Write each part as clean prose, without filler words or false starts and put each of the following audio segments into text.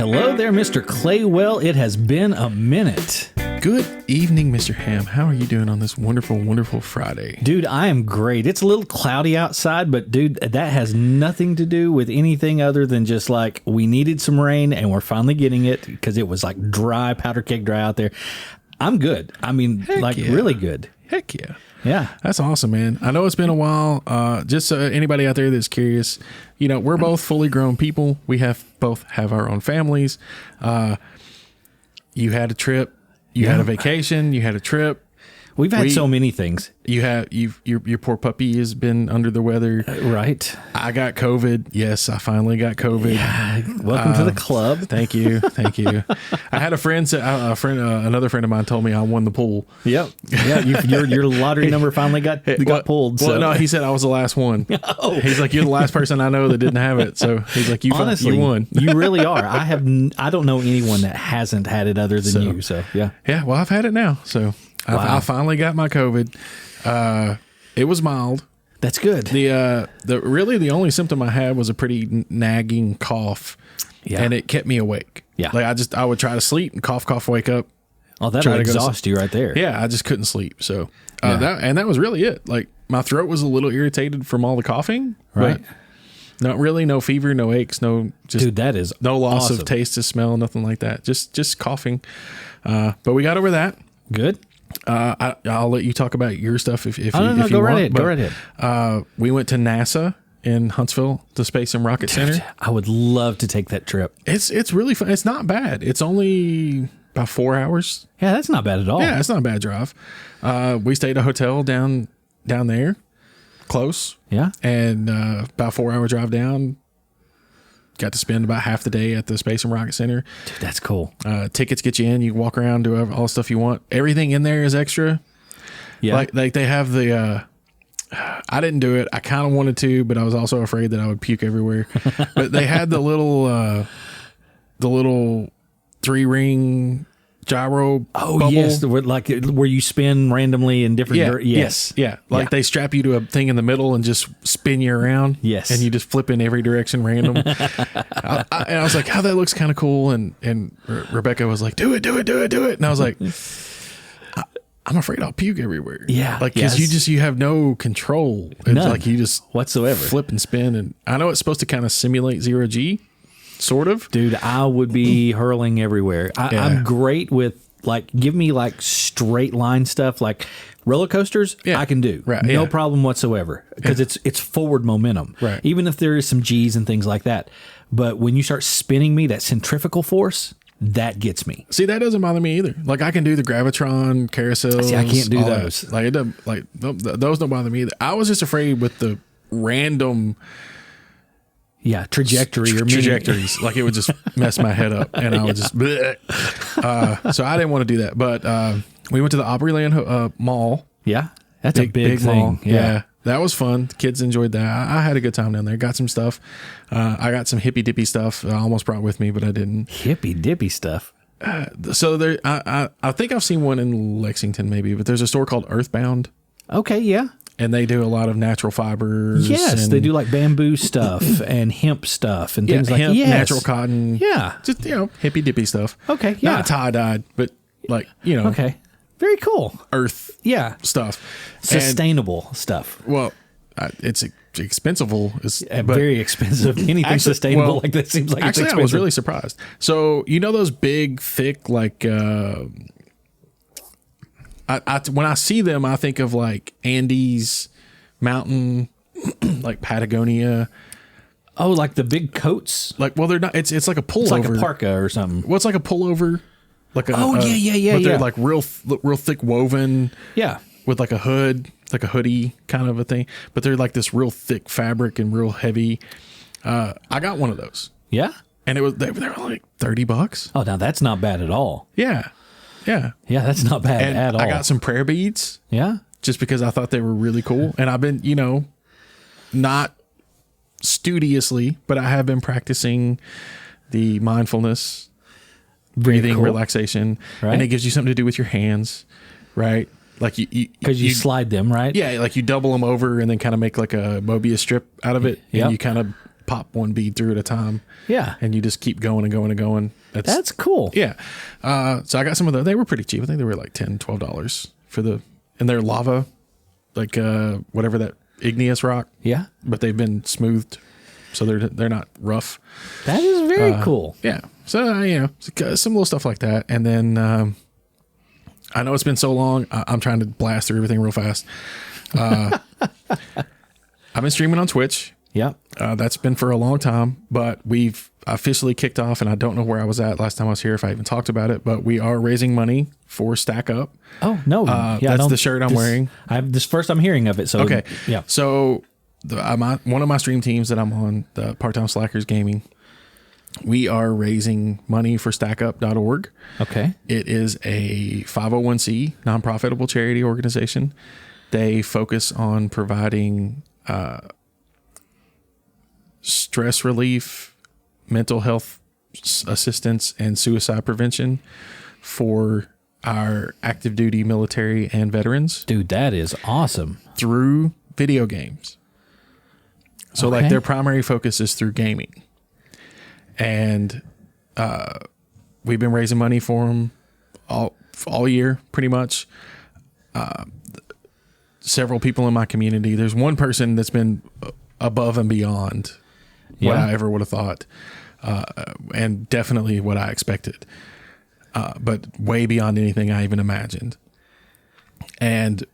Hello there, Mr. Claywell. It has been a minute. Good evening, Mr. Ham. How are you doing on this wonderful, wonderful Friday? Dude, I am great. It's a little cloudy outside, but dude, that has nothing to do with anything other than just like we needed some rain and we're finally getting it because it was like dry, powder keg dry out there. I'm good. I mean, really good. Heck yeah. Yeah. That's awesome, man. I know it's been a while. Just so anybody out there that's curious, you know, we're both fully grown people. We both have our own families. You had a trip. You had a vacation. You had a trip. We've had so many things. Your poor puppy has been under the weather. Right. I got COVID. Yes, I finally got COVID. Yeah. Welcome to the club. Thank you. Thank you. I had another friend of mine told me I won the pool. Yep. Yeah. Your lottery number finally got pulled. Well, no, he said I was the last one. Oh. He's like, you're the last person I know that didn't have it. So he's like, honestly, you won. You really are. I don't know anyone that hasn't had it other than you. So yeah. Yeah. Well, I've had it now. So wow. I finally got my COVID. It was mild. That's good. The only symptom I had was a pretty nagging cough. Yeah. And it kept me awake. Yeah. Like I would try to sleep and cough, wake up. Oh, that'll exhaust you right there. Yeah. I just couldn't sleep. So, that was really it. Like my throat was a little irritated from all the coughing. Right. Not really, no fever, no aches, dude, that is no loss awesome. of taste or smell, nothing like that. Just coughing. But we got over that. Good. I'll let you talk about your stuff if you go want. Right ahead. We went to NASA in Huntsville, the Space and Rocket Center. I would love to take that trip. It's really fun. It's not bad. It's only about 4 hours. Yeah, that's not bad at all. Yeah, it's not a bad drive. We stayed at a hotel down there, close. Yeah, and about 4 hour drive down. Got to spend about half the day at the Space and Rocket Center. Dude, that's cool. Tickets get you in. You can walk around, do all the stuff you want. Everything in there is extra. Yeah. Like they have the, I didn't do it. I kind of wanted to, but I was also afraid that I would puke everywhere. But they had the little 3-ring gyro. Oh, bubble. yes. Like where you spin randomly in different. Yes. Yeah. Like they strap you to a thing in the middle and just spin you around. Yes. And you just flip in every direction random. And I was like, that looks kind of cool. And Rebecca was like, do it. And I was like, I'm afraid I'll puke everywhere. Yeah. Like, cause you have no control. It's none like you just whatsoever flip and spin. And I know it's supposed to kind of simulate 0G. Sort of. Dude, I would be hurling everywhere. I'm great with give me straight line stuff like roller coasters. Yeah. I can do no problem whatsoever because it's forward momentum. Right. Even if there is some G's and things like that. But when you start spinning me, that centrifugal force, that gets me. See, that doesn't bother me either. Like I can do the gravitron carousels. See, I can't do those. Like it doesn't, those don't bother me either. I was just afraid with the random. Yeah, trajectories. Like it would just mess my head up, and I would just. So I didn't want to do that, but we went to the Opryland Mall. Yeah, that's a big thing. Mall. Yeah, that was fun. The kids enjoyed that. I had a good time down there. Got some stuff. I got some hippy dippy stuff. I almost brought with me, but I didn't. Hippy dippy stuff. So there, I think I've seen one in Lexington, maybe, but there's a store called Earthbound. Okay, yeah. And they do a lot of natural fibers. Yes, they do like bamboo stuff and hemp stuff and things like that. Yes. Natural cotton. Yeah. Just, hippy dippy stuff. Okay, yeah. Not tie-dyed, but Okay. Very cool. Earth stuff. Sustainable stuff. Well, it's expensive. Very expensive. Anything sustainable like that seems like it's expensive. I was really surprised. So, those big, thick, when I see them, I think of Andes mountain, like Patagonia. Oh, like the big coats? They're not. It's like a pullover. It's like a parka or something. Well, it's like a pullover. Yeah. But they're like real thick woven. Yeah. With like a hood, like a hoodie kind of a thing. But they're like this real thick fabric and real heavy. I got one of those. Yeah. And they were like $30. Oh, now that's not bad at all. Yeah. Yeah. Yeah, that's not bad at all. I got some prayer beads. Yeah. Just because I thought they were really cool. And I've been, not studiously, but I have been practicing the mindfulness, breathing, relaxation. Right. And it gives you something to do with your hands, right? Like because you slide them, right? Yeah. Like you double them over and then kind of make like a Mobius strip out of it. And you kind of pop one bead through at a time. Yeah. And you just keep going and going and going. That's cool. Yeah. So I got some of those. They were pretty cheap. I think they were like $10, $12 and they're lava, like whatever that igneous rock. Yeah. But they've been smoothed, so they're not rough. That is very cool. Yeah. So, some little stuff like that. And then I know it's been so long. I'm trying to blast through everything real fast. I've been streaming on Twitch. Yeah. That's been for a long time, but we've officially kicked off, and I don't know where I was at last time I was here, if I even talked about it, but we are raising money for Stack Up. Oh, no. That's the shirt I'm wearing. This first I'm hearing of it. So, okay. Yeah. So one of my stream teams that I'm on, the Part-Time Slackers Gaming, we are raising money for stackup.org. Okay. It is a 501c non-profitable charity organization. They focus on providing stress relief, mental health assistance, and suicide prevention for our active duty military and veterans. Dude, that is awesome. Through video games. So Okay. like their primary focus is through gaming. And we've been raising money for them all year, pretty much. Several people in my community. There's one person that's been above and beyond what I ever would have thought, and definitely what I expected, but way beyond anything I even imagined. And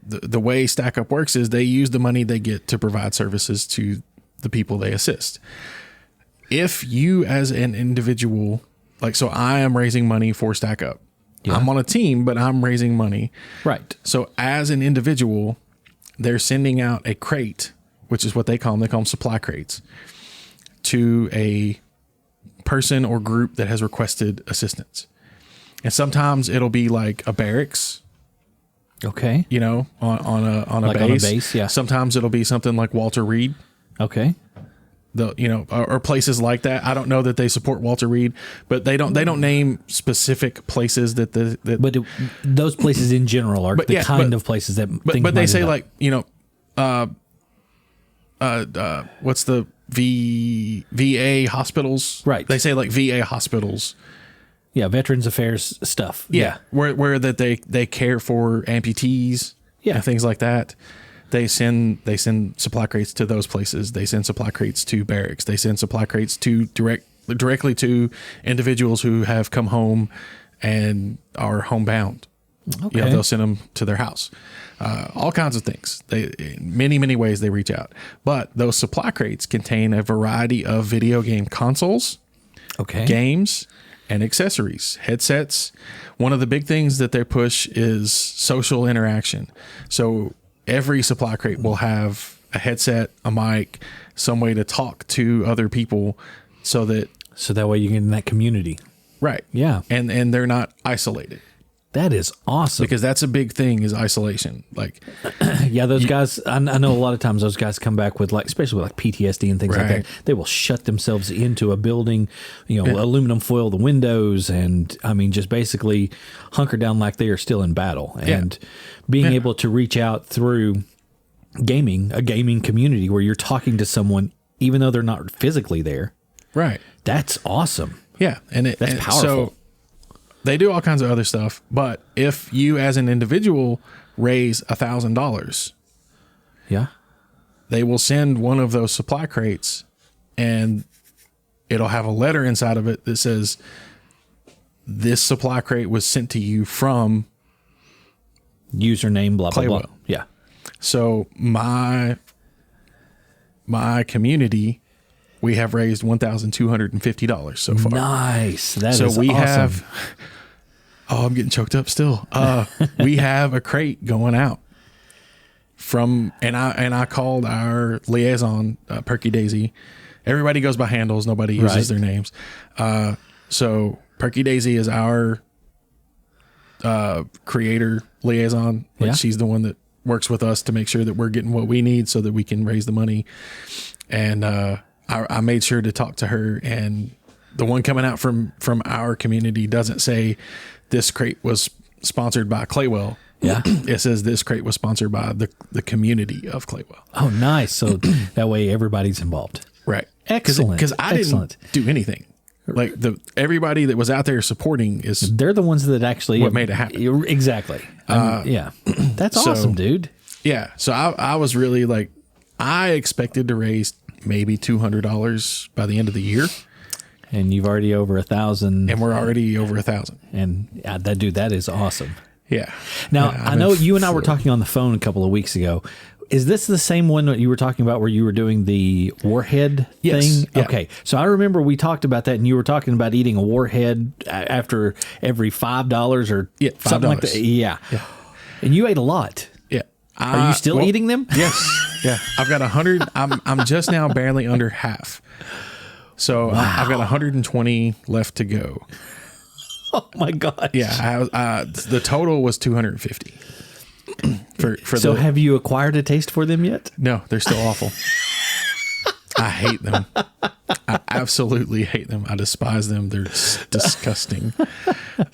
the way Stack Up works is they use the money they get to provide services to the people they assist. If you as an individual, so I am raising money for Stack Up. Yeah. I'm on a team, but I'm raising money. Right. So as an individual, they're sending out a crate, which is what they call them. They call them supply crates, to a person or group that has requested assistance. And sometimes it'll be like a barracks. Okay. On a like base. On a base, yeah. Sometimes it'll be something like Walter Reed. Okay. Or places like that. I don't know that they support Walter Reed, but they don't name specific places that but those places in general are the kind of places that. But they say what's the VA hospitals? Right. They say like VA hospitals. Yeah, Veterans Affairs stuff. Yeah. Where that they care for amputees. Yeah. And things like that. They send supply crates to those places. They send supply crates to barracks. They send supply crates to directly to individuals who have come home and are homebound. Okay. They'll send them to their house. All kinds of things. Many ways they reach out. But those supply crates contain a variety of video game consoles, games, and accessories, headsets. One of the big things that they push is social interaction. So every supply crate will have a headset, a mic, some way to talk to other people so that way you get in that community. Right. Yeah. And they're not isolated. That is awesome. Because that's a big thing is isolation. Those guys, I know a lot of times those guys come back with especially with PTSD and things like that. They will shut themselves into a building, aluminum foil the windows, and just basically hunker down like they are still in battle. And being able to reach out through a gaming community where you're talking to someone, even though they're not physically there. Right. That's awesome. Yeah. That's powerful. So they do all kinds of other stuff, but if you as an individual raise $1,000, they will send one of those supply crates, and it'll have a letter inside of it that says, "This supply crate was sent to you from username blah blah Claywell." blah." Yeah. So my community, we have raised $1,250 so far. Nice. That is so we awesome. have. Oh, I'm getting choked up still. We have a crate going out and I called our liaison, Perky Daisy. Everybody goes by handles. Nobody uses their names. So Perky Daisy is our creator liaison. She's the one that works with us to make sure that we're getting what we need so that we can raise the money. And I made sure to talk to her, and the one coming out from our community doesn't say this crate was sponsored by Claywell. Yeah. It says this crate was sponsored by the community of Claywell. Oh, nice. So that way everybody's involved. Right. Excellent. Because I didn't do anything. Like everybody that was out there supporting they're the ones that actually what made it happen. Exactly. Yeah. That's awesome, dude. Yeah. So I was really like, I expected to raise maybe $200 by the end of the year. And you've already over 1,000. And we're already over 1,000. And that is awesome. Yeah. Now, yeah, I know you and I were talking on the phone a couple of weeks ago. Is this the same one that you were talking about where you were doing the warhead thing? Yeah. Okay. So I remember we talked about that, and you were talking about eating a warhead after every $5 or something like that. Yeah. And you ate a lot. Yeah. Are you still eating them? Yes. Yeah. I've got 100. I'm just now barely under half. So I've got 120 left to go. Oh my gosh. Yeah. The total was 250. So have you acquired a taste for them yet? No, they're still awful. I hate them. I absolutely hate them. I despise them. They're disgusting.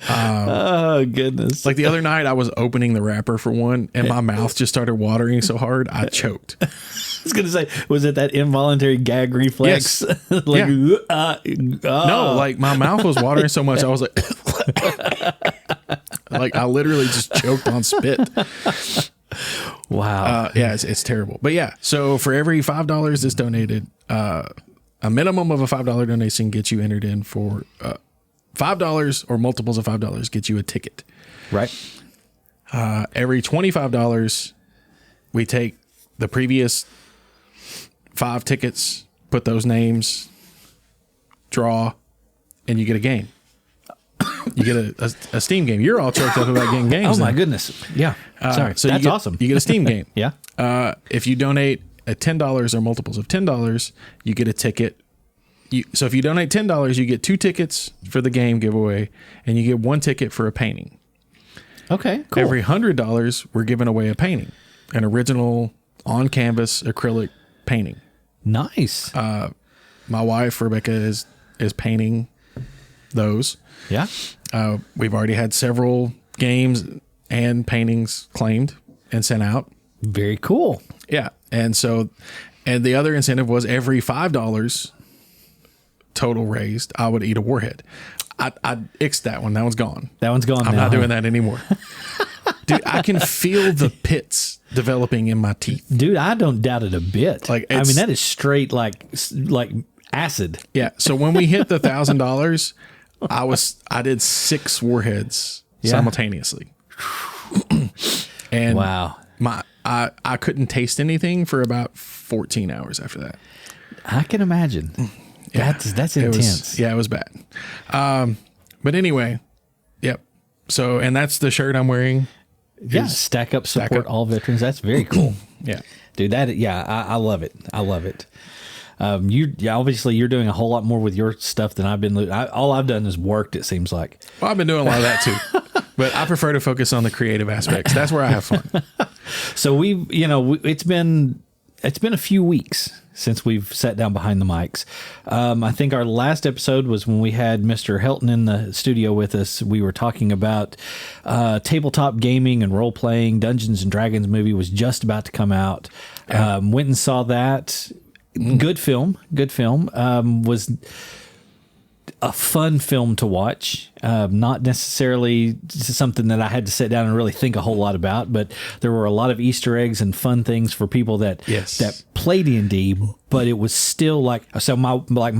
Oh, goodness. Like the other night, I was opening the wrapper for one, and my mouth just started watering so hard, I choked. I was going to say, was it that involuntary gag reflex? Yes. Like, No, like my mouth was watering so much, I was like, like I literally just choked on spit. Wow. Yeah, it's terrible. But yeah, so for every $5 that's donated, a minimum of a $5 donation gets you entered in for $5 or multiples of $5 gets you a ticket. Right. Every $25, we take the previous 5 tickets, put those names, draw, and you get a game. You get a Steam game. You're all choked up about getting games. Oh, my goodness. Yeah. Sorry. So that's awesome. You get a Steam game. Yeah. If you donate at $10 or multiples of $10, you get a ticket. So if you donate $10, you get 2 tickets for the game giveaway, and you get 1 ticket for a painting. Okay, cool. Every $100, we're giving away a painting, an original on-canvas acrylic painting. Nice. My wife, Rebecca, is painting those. Yeah. We've already had several games and paintings claimed and sent out. Very cool. Yeah. And the other incentive was every $5 total raised, I would eat a warhead. I ixed that one. That one's gone. That one's gone. I'm not doing that anymore. Dude, I can feel the pits developing in my teeth. Dude, I don't doubt it a bit. Like, I mean, that is straight like acid. Yeah. So when we hit the $1,000, I did 6 warheads simultaneously. And wow. I couldn't taste anything for about 14 hours after that. I can imagine. Yeah, that's intense. It was bad. But anyway, yep. So, and that's the shirt I'm wearing. Yeah. Stack up, support all veterans. That's very cool. Yeah. Dude, I love it. I love it. Obviously you're doing a whole lot more with your stuff than I've been. All I've done is worked, it seems like. Well, I've been doing a lot of that too, but I prefer to focus on the creative aspects. That's where I have fun. So it's been a few weeks since we've sat down behind the mics. I think our last episode was when we had Mr. Helton in the studio with us. We were talking about tabletop gaming and role playing. Dungeons and Dragons movie was just about to come out. Yeah. Went and saw that. Good film. Was a fun film to watch. Not necessarily something that I had to sit down and really think a whole lot about, but there were a lot of Easter eggs and fun things for people that play D&D, but it was still like, so my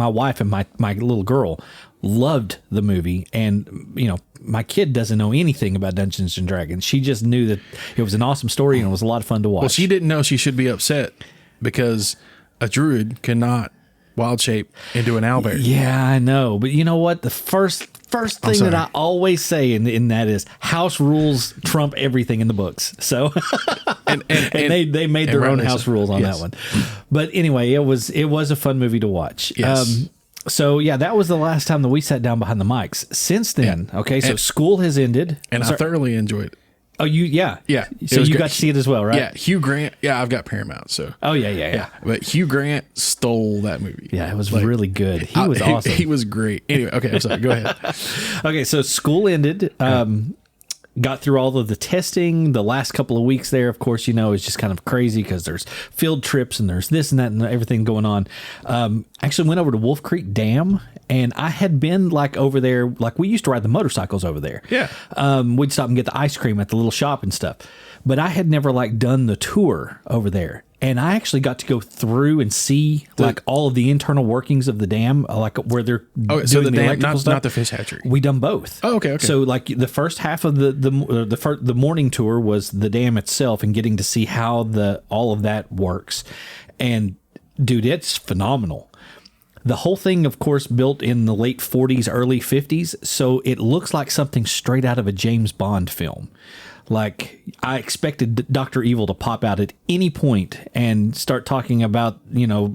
wife and my little girl loved the movie, and my kid doesn't know anything about Dungeons and Dragons. She just knew that it was an awesome story and it was a lot of fun to watch. Well, she didn't know she should be upset because a druid cannot wild shape into an owlbear. Yeah, I know. But you know what? The first thing that I always say in that is house rules trump everything in the books. So and they made their own house rules on that one. But anyway, it was a fun movie to watch. Yes. So yeah, that was the last time that we sat down behind the mics. Since then, okay, so school has ended. And I thoroughly enjoyed it. Oh, yeah. So you got to see it as well, right? Yeah, Hugh Grant. Yeah, I've got Paramount, so. Oh, yeah. But Hugh Grant stole that movie. Yeah, it was really good. He was awesome. He was great. Anyway, okay, I'm sorry. Go ahead. Okay, so school ended. got through all of the testing. The last couple of weeks there, of course, is just kind of crazy because there's field trips and there's this and that and everything going on. Actually went over to Wolf Creek Dam, and I had been like over there, like we used to ride the motorcycles over there. Yeah. We'd stop and get the ice cream at the little shop and stuff. But I had never like done the tour over there. And I actually got to go through and see like all of the internal workings of the dam, like where they're so doing the dam, electrical stuff. not the fish hatchery. We done both. Oh, okay. So like the first half of the morning tour was the dam itself and getting to see how all of that works. And dude, it's phenomenal. The whole thing, of course, built in the late 40s, early 50s. So it looks like something straight out of a James Bond film. Like, I expected Dr. Evil to pop out at any point and start talking about,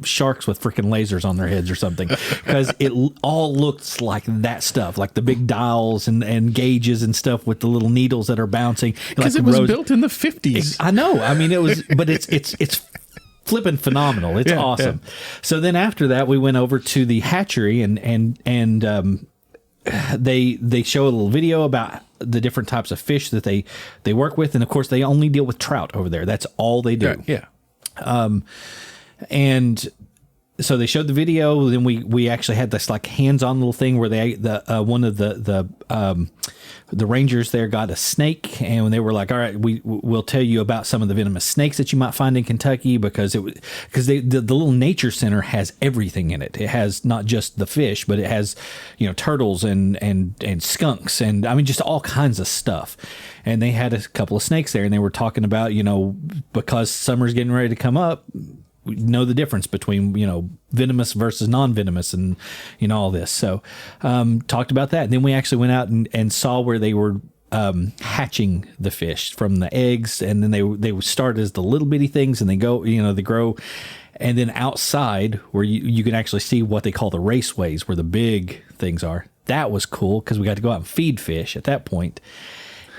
sharks with freaking lasers on their heads or something. Because it all looks like that stuff, like the big dials and gauges and stuff with the little needles that are bouncing. Because like it was built in the 50s. I know. I mean, it was, but it's flipping phenomenal. It's awesome. Yeah. So then after that, we went over to the hatchery and they show a little video about the different types of fish that they work with. And of course they only deal with trout over there. That's all they do. Yeah. And so they showed the video. Then we actually had this like hands-on little thing where one of the rangers there got a snake, and they were like, all right, we'll tell you about some of the venomous snakes that you might find in Kentucky, because the little nature center has everything in it. It has not just the fish, but it has, turtles and skunks and I mean, just all kinds of stuff. And they had a couple of snakes there, and they were talking about, because summer's getting ready to come up, we know the difference between, venomous versus non-venomous and, all this. So, talked about that. And then we actually went out and saw where they were hatching the fish from the eggs. And then they would start as the little bitty things, and they go, they grow. And then outside where you can actually see what they call the raceways, where the big things are. That was cool because we got to go out and feed fish at that point.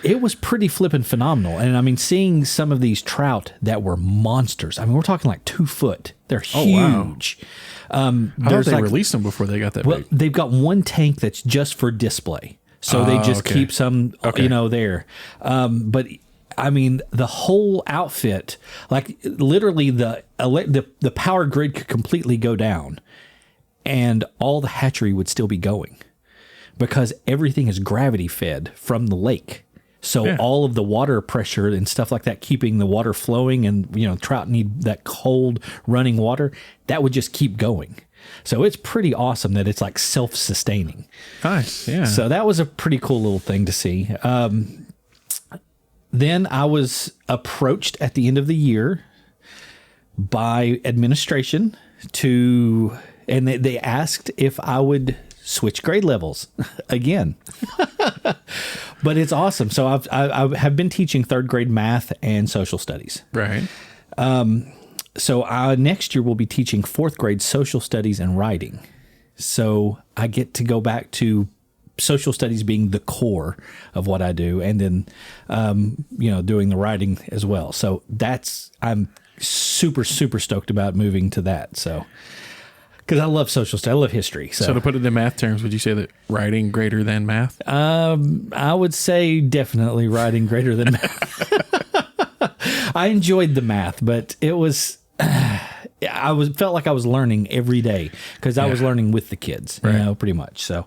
It was pretty flippin' phenomenal. And I mean, seeing some of these trout that were monsters. I mean, we're talking like 2 foot. They're huge. Wow. I thought they released them before they got that big. They've got one tank that's just for display. So they just keep some, there. But I mean, the whole outfit, like literally the power grid could completely go down and all the hatchery would still be going because everything is gravity fed from the lake. So all of the water pressure and stuff like that, keeping the water flowing, and, trout need that cold running water, that would just keep going. So it's pretty awesome that it's like self-sustaining. Nice. Yeah. So that was a pretty cool little thing to see. Then I was approached at the end of the year by administration and they asked if I would switch grade levels again. But it's awesome. So I have been teaching 3rd grade math and social studies. Right. So next year we'll be teaching 4th grade social studies and writing. So I get to go back to social studies being the core of what I do, and then doing the writing as well. So I'm super, super stoked about moving to that. So because I love social studies, I love history. So to put it in math terms, would you say that writing greater than math? I would say definitely writing greater than math. I enjoyed the math, but it was felt like I was learning every day because I was learning with the kids, pretty much. So,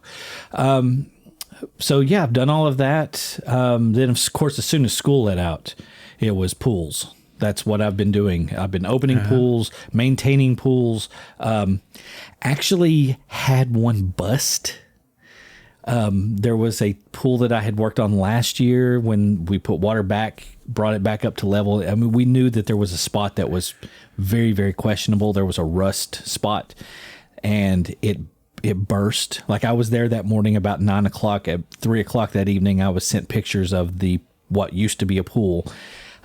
I've done all of that. Then of course, as soon as school let out, it was pools. That's what I've been doing. I've been opening pools, maintaining pools. Actually had one bust. There was a pool that I had worked on last year when we put water back, brought it back up to level. I mean, we knew that there was a spot that was very, very questionable. There was a rust spot, and it burst. Like I was there that morning about 9 o'clock. At 3 o'clock that evening, I was sent pictures of what used to be a pool.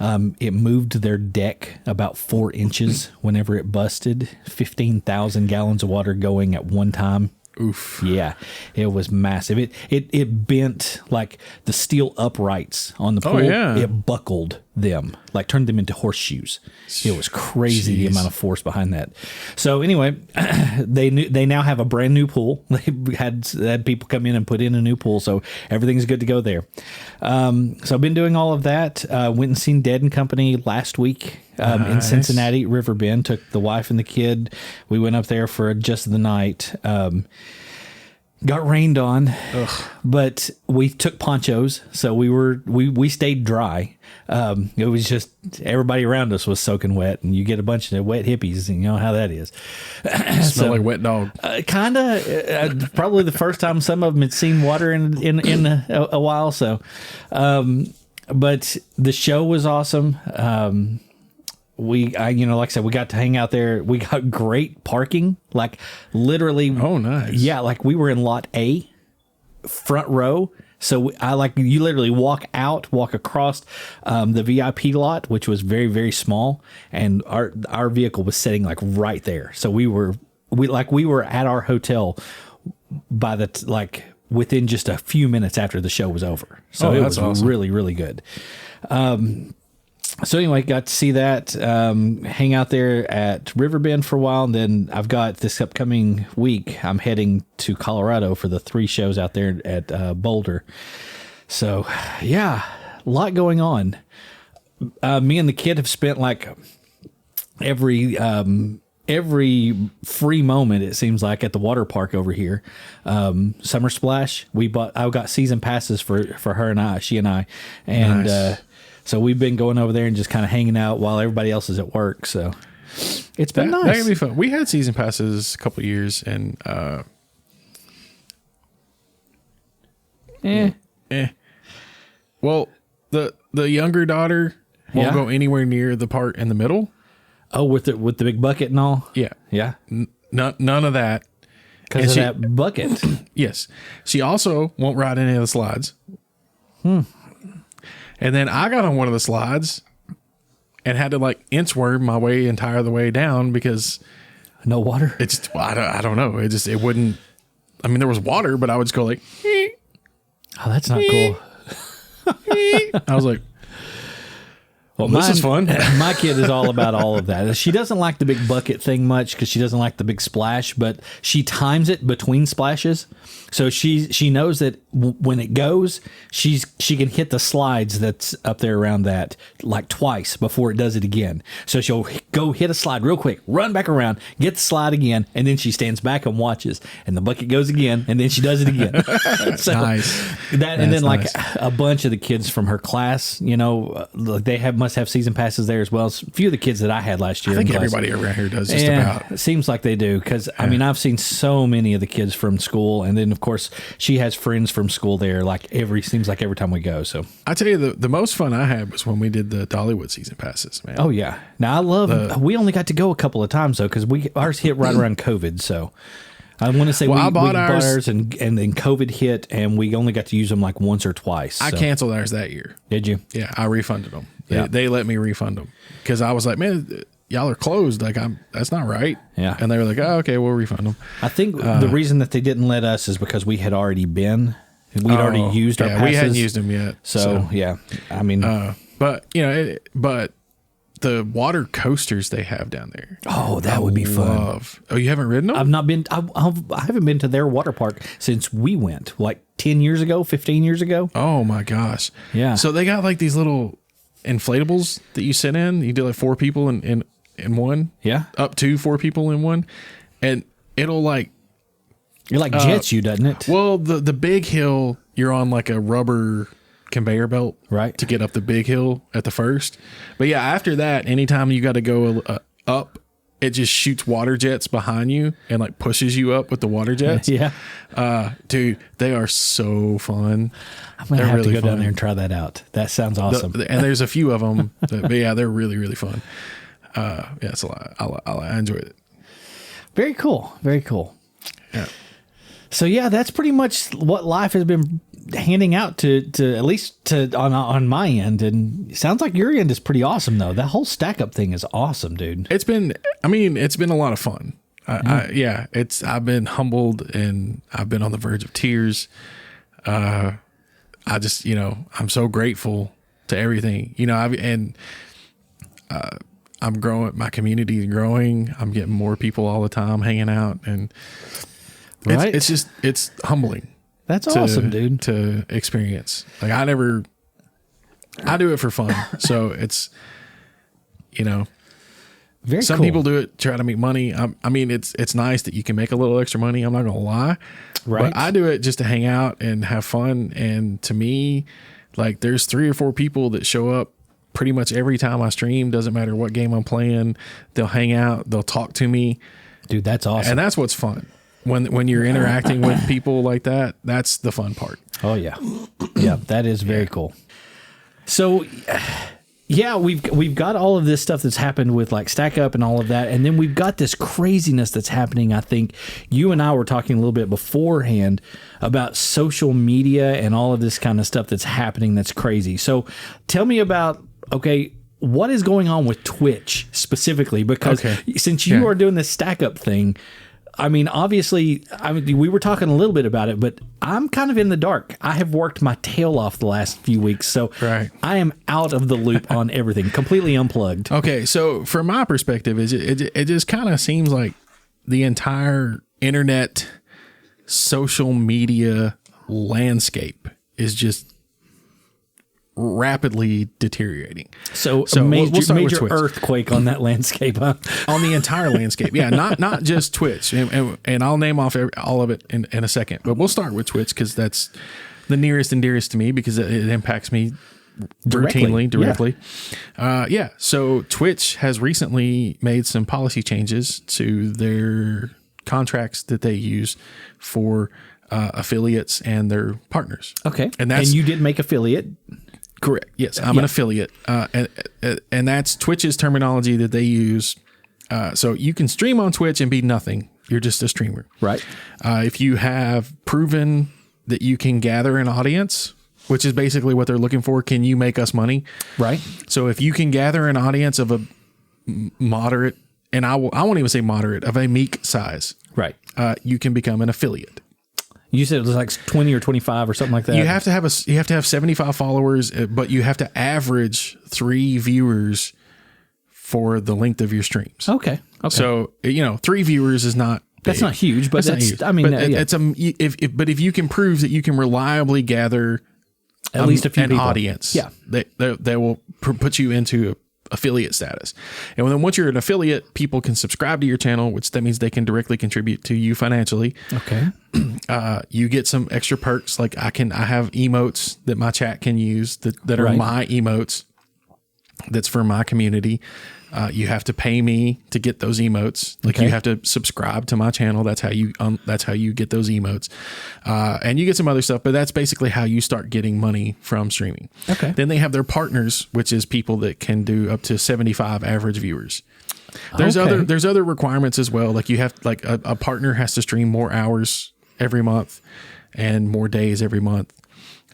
It moved their deck about 4 inches whenever it busted. 15,000 gallons of water going at one time. Oof. Yeah, it was massive. It bent like the steel uprights on the pool. Oh, yeah. It buckled them, like turned them into horseshoes. It was crazy the Jeez. amount of force behind that. So anyway, they now have a brand new pool. They had people come in and put in a new pool, so everything's good to go there. So I've been doing all of that. Went and seen Dead and Company last week in Cincinnati, Riverbend. Took the wife and the kid. We went up there for just the night. Got rained on, but we took ponchos, so we stayed dry. It was just everybody around us was soaking wet, and you get a bunch of wet hippies, and you know how that is. Smell like wet dog. Kind of. Probably the first time some of them had seen water in a while. So, but the show was awesome. Like I said, we got to hang out there. We got great parking, like literally. Oh, nice. Yeah, like we were in lot A, front row. So you literally walk across the VIP lot, which was very, very small, and our vehicle was sitting like right there. So we were at our hotel by within just a few minutes after the show was over. So it was awesome. Really, really good. So anyway, got to see that, hang out there at Riverbend for a while. And then I've got this upcoming week, I'm heading to Colorado for the 3 shows out there at Boulder. So yeah, a lot going on. Me and the kid have spent like every free moment, it seems like, at the water park over here. Summer Splash, I got season passes for her, she and I. And, nice. So we've been going over there and just kind of hanging out while everybody else is at work. So it's been nice. That can be fun. We had season passes a couple of years, and Well, the younger daughter won't go anywhere near the part in the middle. Oh, with the big bucket and all. Yeah, yeah. None of that because of that bucket. Yes, she also won't ride any of the slides. And then I got on one of the slides and had to inchworm my way entire the way down because no water. It's I don't know. It wouldn't. I mean, there was water, but I would just go like. Oh, that's not cool. I was like, well, this is fun. My kid is all about all of that. She doesn't like the big bucket thing much because she doesn't like the big splash, but she times it between splashes. So she knows that when it goes, she can hit the slides that's up there around that twice before it does it again. So she'll go hit a slide real quick, run back around, get the slide again, and then she stands back and watches. And the bucket goes again, and then she does it again. So nice. And then nice. A bunch of the kids from her class, they must have season passes there as well. A few of the kids that I had last year. I think everybody around here does just about. It seems like they do because I've seen so many of the kids from school, and then of course she has friends from school there. Seems like every time we go. So I tell you, the most fun I had was when we did the Dollywood season passes, man. Oh yeah. Now I love. We only got to go a couple of times though because ours hit right around COVID. So I want to say I bought ours and then COVID hit and we only got to use them once or twice. I canceled ours that year. Did you? Yeah, I refunded them. Yeah. They let me refund them because I was like, man, y'all are closed. That's not right. Yeah. And they were like, oh, okay, we'll refund them. I think the reason that they didn't let us is because we had already been. We'd already used our passes. We hadn't used them yet. So yeah, I mean, but but the water coasters they have down there. Oh, that would be fun. Oh, you haven't ridden them? I've not been. I haven't been to their water park since we went 10 years ago, 15 years ago. Oh my gosh. Yeah. So they got these little inflatables that you sit in. You do 4 people in one. Yeah. Up to 4 people in one, and it'll It jets you, doesn't it? Well, the big hill, you're on a rubber conveyor belt, right, to get up the big hill at the first. But yeah, after that, anytime you got to go up, it just shoots water jets behind you and pushes you up with the water jets. Yeah. Dude, they are so fun. I'm going to have to go down there and try that out. That sounds awesome. And there's a few of them. But yeah, they're really, really fun. Yeah, it's a lot. I enjoyed it. Very cool. Very cool. Yeah. So yeah, that's pretty much what life has been handing out to at least on my end, and it sounds like your end is pretty awesome though. That whole stack up thing is awesome, dude. It's been a lot of fun. I've been humbled and I've been on the verge of tears. I'm so grateful to everything. I'm growing. My community is growing. I'm getting more people all the time hanging out, and it's humbling. That's awesome, dude. To experience. Like I do it for fun. So it's, very some cool. people do it, try to make money. I mean, it's nice that you can make a little extra money. I'm not going to lie. Right. But I do it just to hang out and have fun. And to me, like there's 3 or 4 people that show up pretty much every time I stream. Doesn't matter what game I'm playing. They'll hang out. They'll talk to me. Dude, that's awesome. And that's what's fun. When you're interacting with people like that, that's the fun part. Oh yeah. Yeah, that is very cool. So yeah, we've got all of this stuff that's happened with like Stack Up and all of that, and then we've got this craziness that's happening. I think you and I were talking a little bit beforehand about social media and all of this kind of stuff that's happening that's crazy. So tell me about, okay, what is going on with Twitch specifically? Because since you are doing this Stack Up thing, I mean, obviously, we were talking a little bit about it, but I'm kind of in the dark. I have worked my tail off the last few weeks, so I am out of the loop on everything, completely unplugged. Okay, so from my perspective, it just kind of seems like the entire internet social media landscape is just rapidly deteriorating. So a major earthquake on that landscape, huh? On the entire landscape. Yeah, not just Twitch. And I'll name off all of it in a second. But we'll start with Twitch because that's the nearest and dearest to me because it impacts me directly. So Twitch has recently made some policy changes to their contracts that they use for affiliates and their partners. Okay. And you did make affiliate. Correct. Yes, I'm an affiliate, and that's Twitch's terminology that they use. So you can stream on Twitch and be nothing. You're just a streamer, right? If you have proven that you can gather an audience, which is basically what they're looking for, can you make us money? Right. So if you can gather an audience of a moderate, and I won't even say moderate, of a meek size, right? You can become an affiliate. You said it was like 20 or 25 or something like that. You have to have 75 followers, but you have to average 3 viewers for the length of your streams. Okay. So 3 viewers is not big. That's not huge, but that's huge. I mean, it's if you can prove that you can reliably gather at least a few an people. Audience, they will put you into affiliate status. And then once you're an affiliate, people can subscribe to your channel, which that means they can directly contribute to you financially. Okay. You get some extra perks. Like I have emotes that my chat can use that are my emotes. That's for my community. You have to pay me to get those emotes. Like you have to subscribe to my channel. That's how you get those emotes. And you get some other stuff, but that's basically how you start getting money from streaming. Okay. Then they have their partners, which is people that can do up to 75 average viewers. There's other requirements as well. Like you have a partner has to stream more hours every month and more days every month.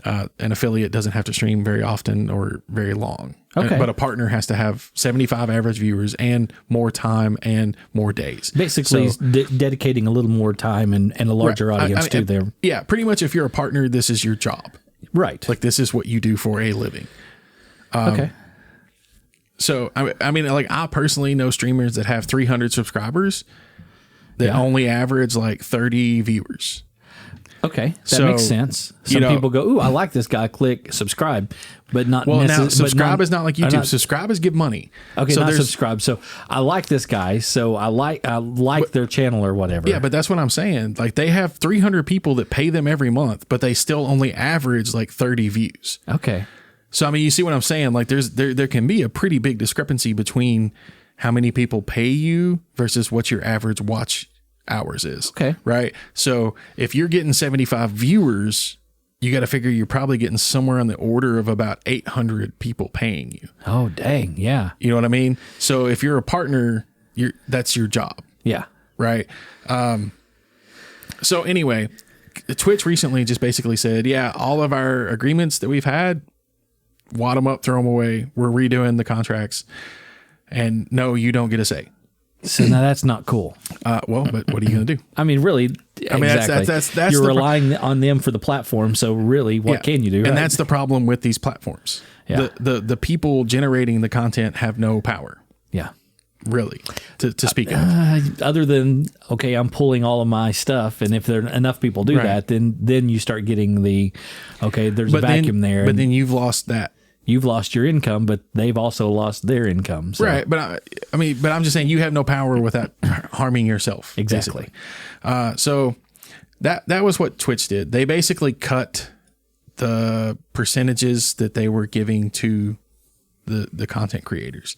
An affiliate doesn't have to stream very often or very long. Okay. But a partner has to have 75 average viewers and more time and more days. Basically, dedicating a little more time and a larger audience to them. Yeah, pretty much if you're a partner, this is your job. Right. Like this is what you do for a living. Okay. So, I mean, like I personally know streamers that have 300 subscribers that only average like 30 viewers. Okay, that makes sense. Some people go, "Ooh, I like this guy." Click subscribe, but not. Well, now subscribe is not like YouTube. Subscribe is give money. Okay, so not subscribe. So I like this guy, so I like their channel or whatever. Yeah, but that's what I'm saying. Like they have 300 people that pay them every month, but they still only average like 30 views. Okay. So I mean, you see what I'm saying? Like there can be a pretty big discrepancy between how many people pay you versus what your average watch hours is. Okay. Right. So if you're getting 75 viewers, you got to figure you're probably getting somewhere on the order of about 800 people paying you. Oh, dang. Yeah. You know what I mean? So if you're a partner, that's your job. Yeah. Right. So anyway, Twitch recently just basically said, yeah, all of our agreements that we've had, wad them up, throw them away. We're redoing the contracts. And no, you don't get a say. So now that's not cool. Well, but what are you going to do? I mean, really, exactly. You're relying on them for the platform. So really, what can you do? And that's the problem with these platforms. Yeah. The people generating the content have no power. Yeah. Really, to speak of. Other than, okay, I'm pulling all of my stuff, and if there enough people do that, then you start getting there's a vacuum there. But then you've lost that. You've lost your income, but they've also lost their income. So. Right, but I'm just saying you have no power without harming yourself. Exactly. So that was what Twitch did. They basically cut the percentages that they were giving to the content creators.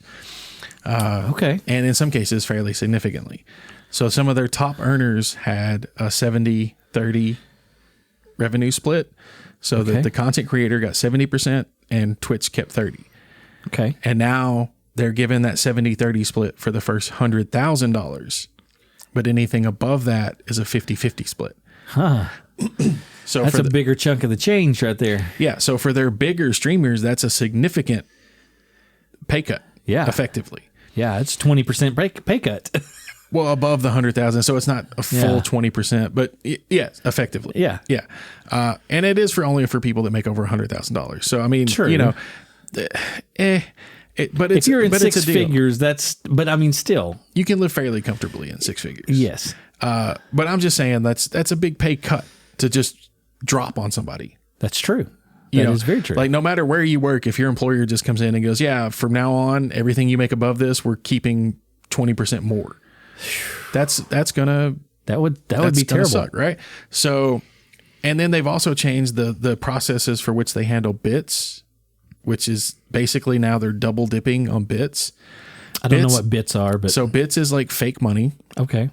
Okay. And in some cases, fairly significantly. So some of their top earners had a 70-30 revenue split. So that the content creator got 70% and Twitch kept 30. Okay. And now they're given that 70-30 split for the first $100,000. But anything above that is a 50-50 split. Huh. So that's a bigger chunk of the change right there. Yeah. So for their bigger streamers, that's a significant pay cut. Yeah. Effectively. Yeah. It's 20% pay cut. Well, above the 100,000. So it's not a full 20%, but yes, effectively. Yeah. Yeah. And it is only for people that make over $100,000. So, I mean, True. you know, but if you're in six figures, but I mean, still. You can live fairly comfortably in six figures. Yes. But I'm just saying that's a big pay cut to just drop on somebody. That's true. That is very true. Like no matter where you work, if your employer just comes in and goes, yeah, from now on, everything you make above this, we're keeping 20% more. That would be terrible. Suck, right? So, and then they've also changed the processes for which they handle bits, which is basically now they're double dipping on bits. I don't know what bits are, but so bits is like fake money. Okay.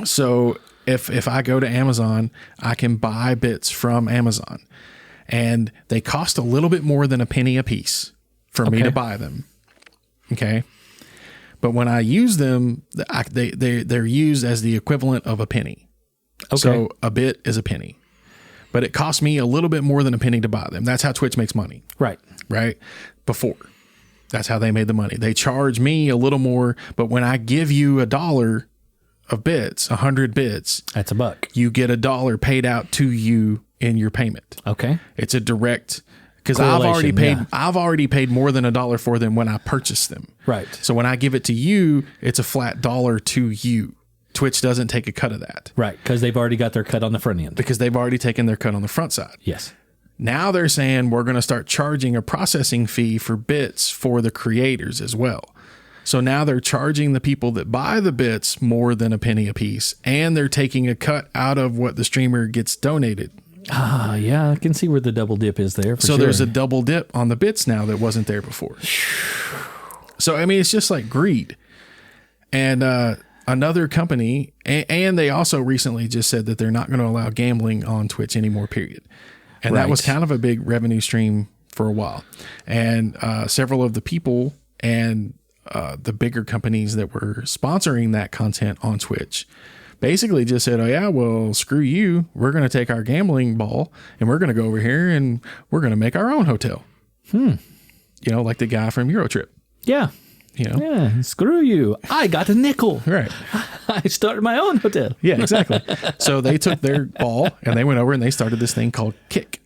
So if I go to Amazon, I can buy bits from Amazon, and they cost a little bit more than a penny a piece for me to buy them. Okay. But when I use them, they're used as the equivalent of a penny. Okay. So a bit is a penny. But it costs me a little bit more than a penny to buy them. That's how Twitch makes money. Right. Right? Before. That's how they made the money. They charge me a little more, but when I give you $1 of bits, 100 bits, that's $1. You get $1 paid out to you in your payment. Okay. It's a direct... Because I've already paid more than $1 for them when I purchased them. Right. So when I give it to you, it's a flat dollar to you. Twitch doesn't take a cut of that. Right. Because they've already got their cut on the front end. Because they've already taken their cut on the front side. Yes. Now they're saying we're going to start charging a processing fee for bits for the creators as well. So now they're charging the people that buy the bits more than a penny a piece, and they're taking a cut out of what the streamer gets donated. Yeah, I can see where the double dip is there. So there's a double dip on the bits now that wasn't there before. So, I mean, it's just like greed. And another company, and they also recently just said that they're not going to allow gambling on Twitch anymore, period. And that was kind of a big revenue stream for a while. And several of the people and the bigger companies that were sponsoring that content on Twitch basically just said, oh, yeah, well, screw you. We're going to take our gambling ball and we're going to go over here and we're going to make our own hotel. You know, like the guy from Eurotrip. Yeah. You know? Yeah. Screw you. I got a nickel. Right. I started my own hotel. Yeah, exactly. So they took their ball and they went over and they started this thing called Kick.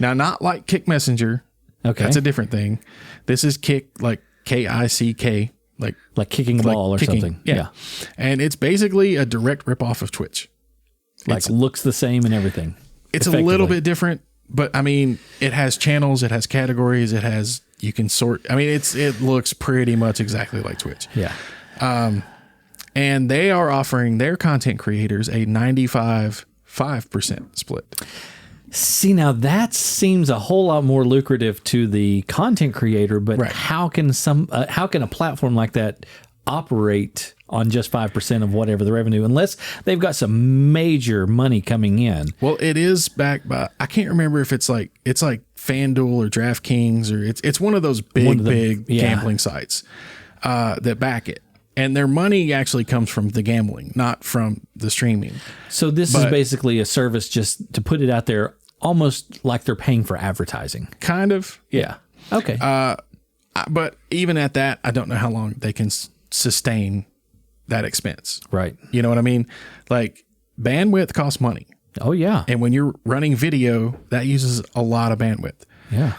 Now, not like Kick Messenger. Okay. That's a different thing. This is Kick, like Kick. Like kicking a ball or something. Yeah. And it's basically a direct ripoff of Twitch. Like looks the same and everything. It's a little bit different, but I mean, it has channels, it has categories, you can sort. I mean, it looks pretty much exactly like Twitch. Yeah. And they are offering their content creators a 95% split. See, now that seems a whole lot more lucrative to the content creator, but how can a platform like that operate on just 5% of whatever the revenue, unless they've got some major money coming in? Well, it is backed by, I can't remember if it's like FanDuel or DraftKings, or it's one of those big gambling sites that back it. And their money actually comes from the gambling, not from the streaming. So this is basically a service just to put it out there, almost like they're paying for advertising. Kind of. Yeah. Okay. But even at that, I don't know how long they can sustain that expense. Right. You know what I mean? Like bandwidth costs money. Oh, yeah. And when you're running video, that uses a lot of bandwidth. Yeah.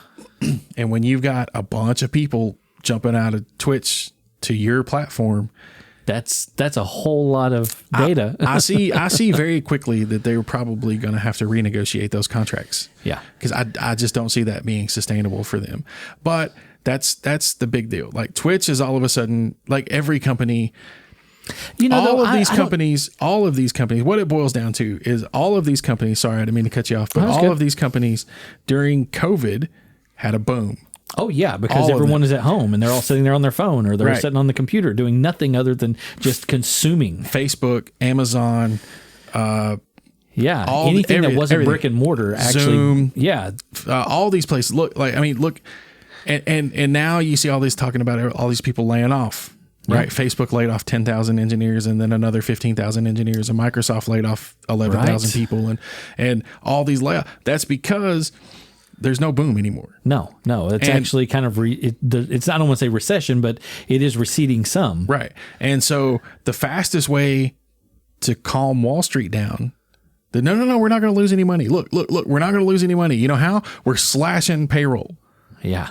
And when you've got a bunch of people jumping out of Twitch to your platform, that's a whole lot of data. I see very quickly that they're probably going to have to renegotiate those contracts. Yeah. Because I just don't see that being sustainable for them. But that's the big deal. Like Twitch is all of a sudden, like every company, all of these companies, what it boils down to is all of these companies, sorry, I didn't mean to cut you off, but all of these companies during COVID had a boom. Oh, yeah, because everyone is at home and they're all sitting there on their phone or they're sitting on the computer doing nothing other than just consuming. Facebook, Amazon, anything that wasn't brick and mortar, actually. Zoom, all all these places. Look, and now you see all these talking about all these people laying off, right? Facebook laid off 10,000 engineers and then another 15,000 engineers, and Microsoft laid off 11,000 people, and all these layoffs. That's because there's no boom anymore. No, it's actually kind of it's I don't want to say recession, but it is receding some. Right. And so the fastest way to calm Wall Street down, no, we're not going to lose any money. Look, we're not going to lose any money. You know how? We're slashing payroll. Yeah.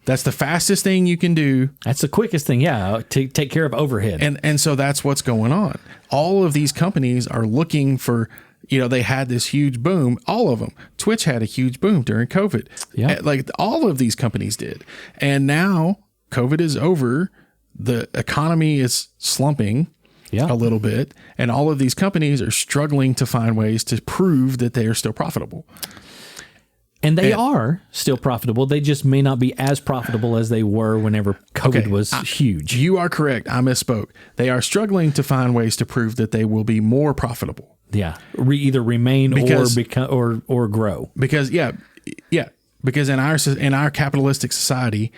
That's the fastest thing you can do. That's the quickest thing, to take care of overhead. And so that's what's going on. All of these companies are looking for, they had this huge boom. All of them. Twitch had a huge boom during COVID. Yeah. Like all of these companies did. And now COVID is over. The economy is slumping a little bit. And all of these companies are struggling to find ways to prove that they are still profitable. And they are still profitable. They just may not be as profitable as they were whenever COVID was huge. You are correct. I misspoke. They are struggling to find ways to prove that they will be more profitable. Yeah. Either remain or grow. Because because in our capitalistic society,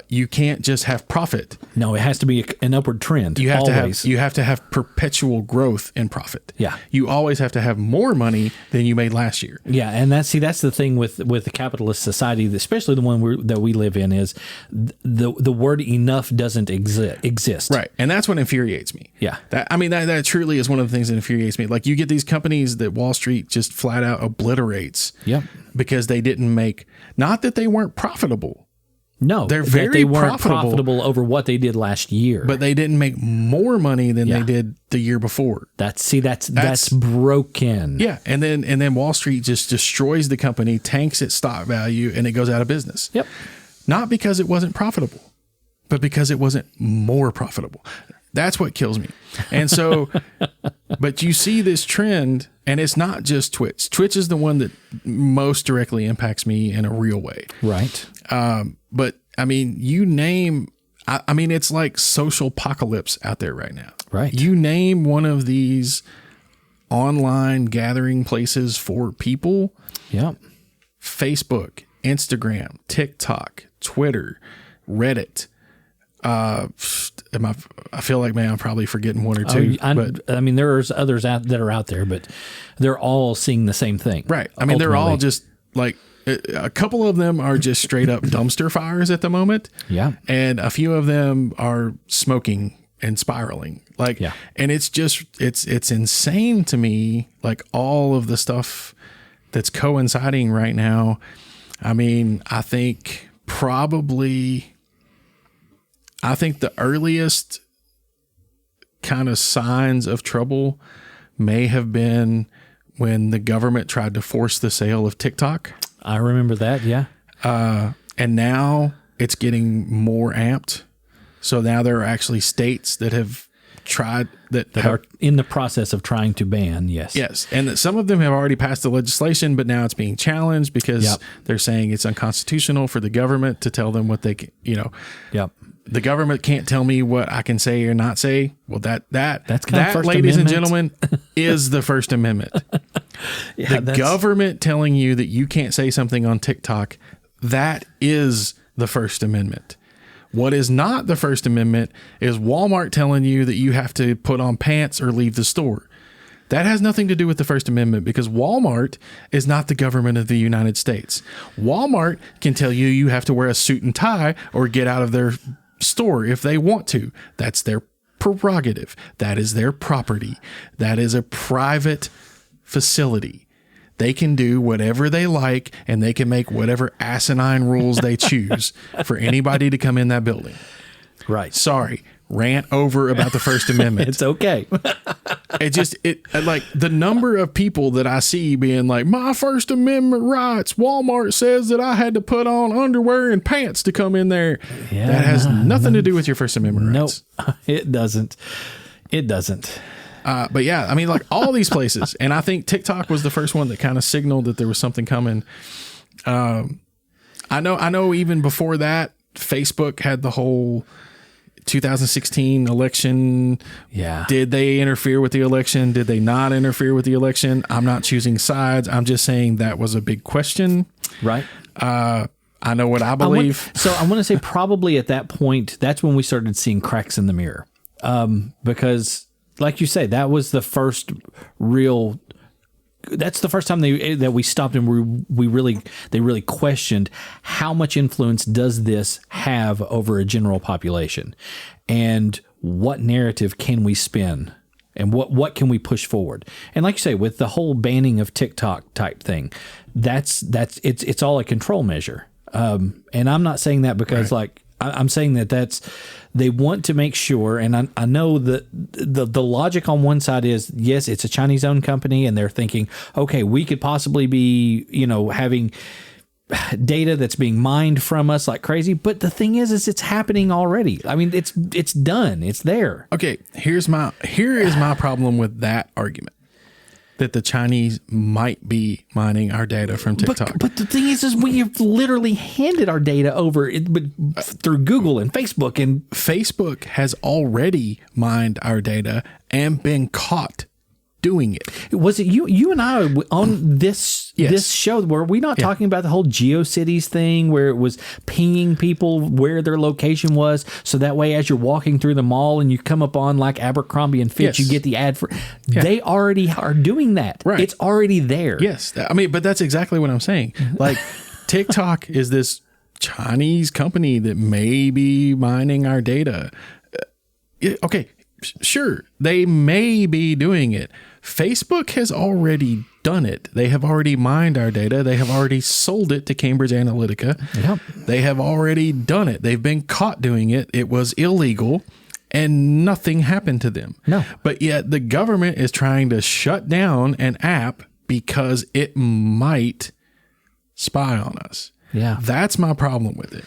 you can't just have profit. No, it has to be an upward trend. You have to have perpetual growth in profit. Yeah. You always have to have more money than you made last year. Yeah, and that's the thing with the capitalist society, especially the one that we live in, is the word enough doesn't exist. Right, and that's what infuriates me. Yeah, that truly is one of the things that infuriates me. Like you get these companies that Wall Street just flat out obliterates. Yep. Because they didn't make, not that they weren't profitable. No, they weren't profitable over what they did last year. But they didn't make more money than they did the year before. That's broken. Yeah, and then Wall Street just destroys the company, tanks its stock value, and it goes out of business. Yep. Not because it wasn't profitable, but because it wasn't more profitable. That's what kills me. And so, but you see this trend, and it's not just Twitch. Twitch is the one that most directly impacts me in a real way. Right. But I mean, you name, it's like social apocalypse out there right now. Right. You name one of these online gathering places for people. Yeah. Facebook, Instagram, TikTok, Twitter, Reddit. I feel like, man, I'm probably forgetting one or two. There's others that are out there, but they're all seeing the same thing. Right. They're all just like, a couple of them are just straight up dumpster fires at the moment. Yeah. And a few of them are smoking and spiraling. And it's just, it's insane to me, like all of the stuff that's coinciding right now. I think the earliest kind of signs of trouble may have been when the government tried to force the sale of TikTok. I remember that, yeah. And now it's getting more amped. So now there are actually states that have tried that are in the process of trying to ban. Yes. Yes. And that some of them have already passed the legislation, but now it's being challenged because they're saying it's unconstitutional for the government to tell them what they can, Yep. The government can't tell me what I can say or not say. Well, that's kind of First ladies Amendment. and gentlemen, is the First Amendment. The government telling you that you can't say something on TikTok, that is the First Amendment. What is not the First Amendment is Walmart telling you that you have to put on pants or leave the store. That has nothing to do with the First Amendment because Walmart is not the government of the United States. Walmart can tell you you have to wear a suit and tie or get out of their store if they want to. That's their prerogative. That is their property. That is a private facility. they can do whatever they like, and they can make whatever asinine rules they choose for anybody to come in that building. Right. Sorry, rant over about the First Amendment. It's okay. It like the number of people that I see being like, my First Amendment rights, Walmart says that I had to put on underwear and pants to come in there. Yeah, that has nothing to do with your First Amendment rights. Nope, it doesn't. It doesn't. But yeah, I mean, like all these places, and I think TikTok was the first one that kind of signaled that there was something coming. I know even before that, Facebook had the whole 2016 election. Yeah. Did they interfere with the election? Did they not interfere with the election? I'm not choosing sides. I'm just saying that was a big question. Right. I know what I believe. I want to say probably at that point, that's when we started seeing cracks in the mirror. Because like you say, that was the first real. That's the first time that we stopped and they really questioned how much influence does this have over a general population, and what narrative can we spin, and what can we push forward. And like you say, with the whole banning of TikTok type thing, it's all a control measure. And I'm not saying that because I'm saying that they want to make sure, and I know that the logic on one side is, yes, it's a Chinese-owned company, and they're thinking, okay, we could possibly be, having data that's being mined from us like crazy. But the thing is it's happening already. I mean, it's done. It's there. Okay, here is my problem with that argument. That the Chinese might be mining our data from TikTok. But the thing is we have literally handed our data over through Google and Facebook. And Facebook has already mined our data and been caught doing it. Was it you and I on this show? Were we not talking about the whole GeoCities thing where it was pinging people where their location was, so that way as you're walking through the mall and you come up on like Abercrombie and Fitch, you get the ad for. They already are doing that. Right. It's already there. Yes, I mean, but that's exactly what I'm saying. Like TikTok is this Chinese company that may be mining our data. Okay, sure, they may be doing it. Facebook has already done it. They have already mined our data. They have already sold it to Cambridge Analytica. Yep. They have already done it. They've been caught doing it. It was illegal and nothing happened to them. No. But yet the government is trying to shut down an app because it might spy on us. Yeah. That's my problem with it.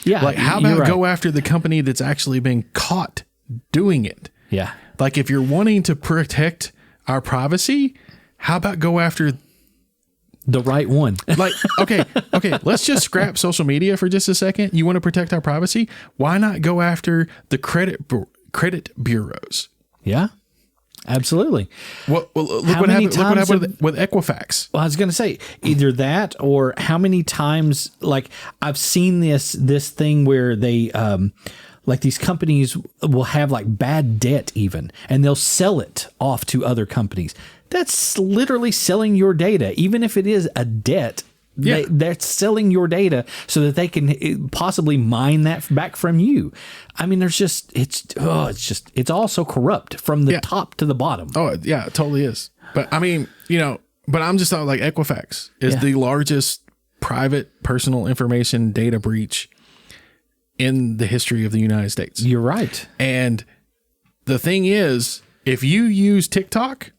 Yeah. Like, how about go after the company that's actually been caught doing it? Yeah. Like, if you're wanting to protect our privacy, how about go after the right one? Like, okay, let's just scrap social media for just a second. You want to protect our privacy? Why not go after the credit bureaus? Yeah, absolutely. Look what happened with Equifax. Well, I was going to say either that, or how many times, like, I've seen this thing where they like these companies will have like bad debt even, and they'll sell it off to other companies. That's literally selling your data. Even if it is a debt, they're selling your data so that they can possibly mine that back from you. I mean, it's all so corrupt from the top to the bottom. Oh yeah, it totally is. But I mean, but I'm just like Equifax is the largest private personal information data breach in the history of the United States. You're right. And the thing is, if you use TikTok,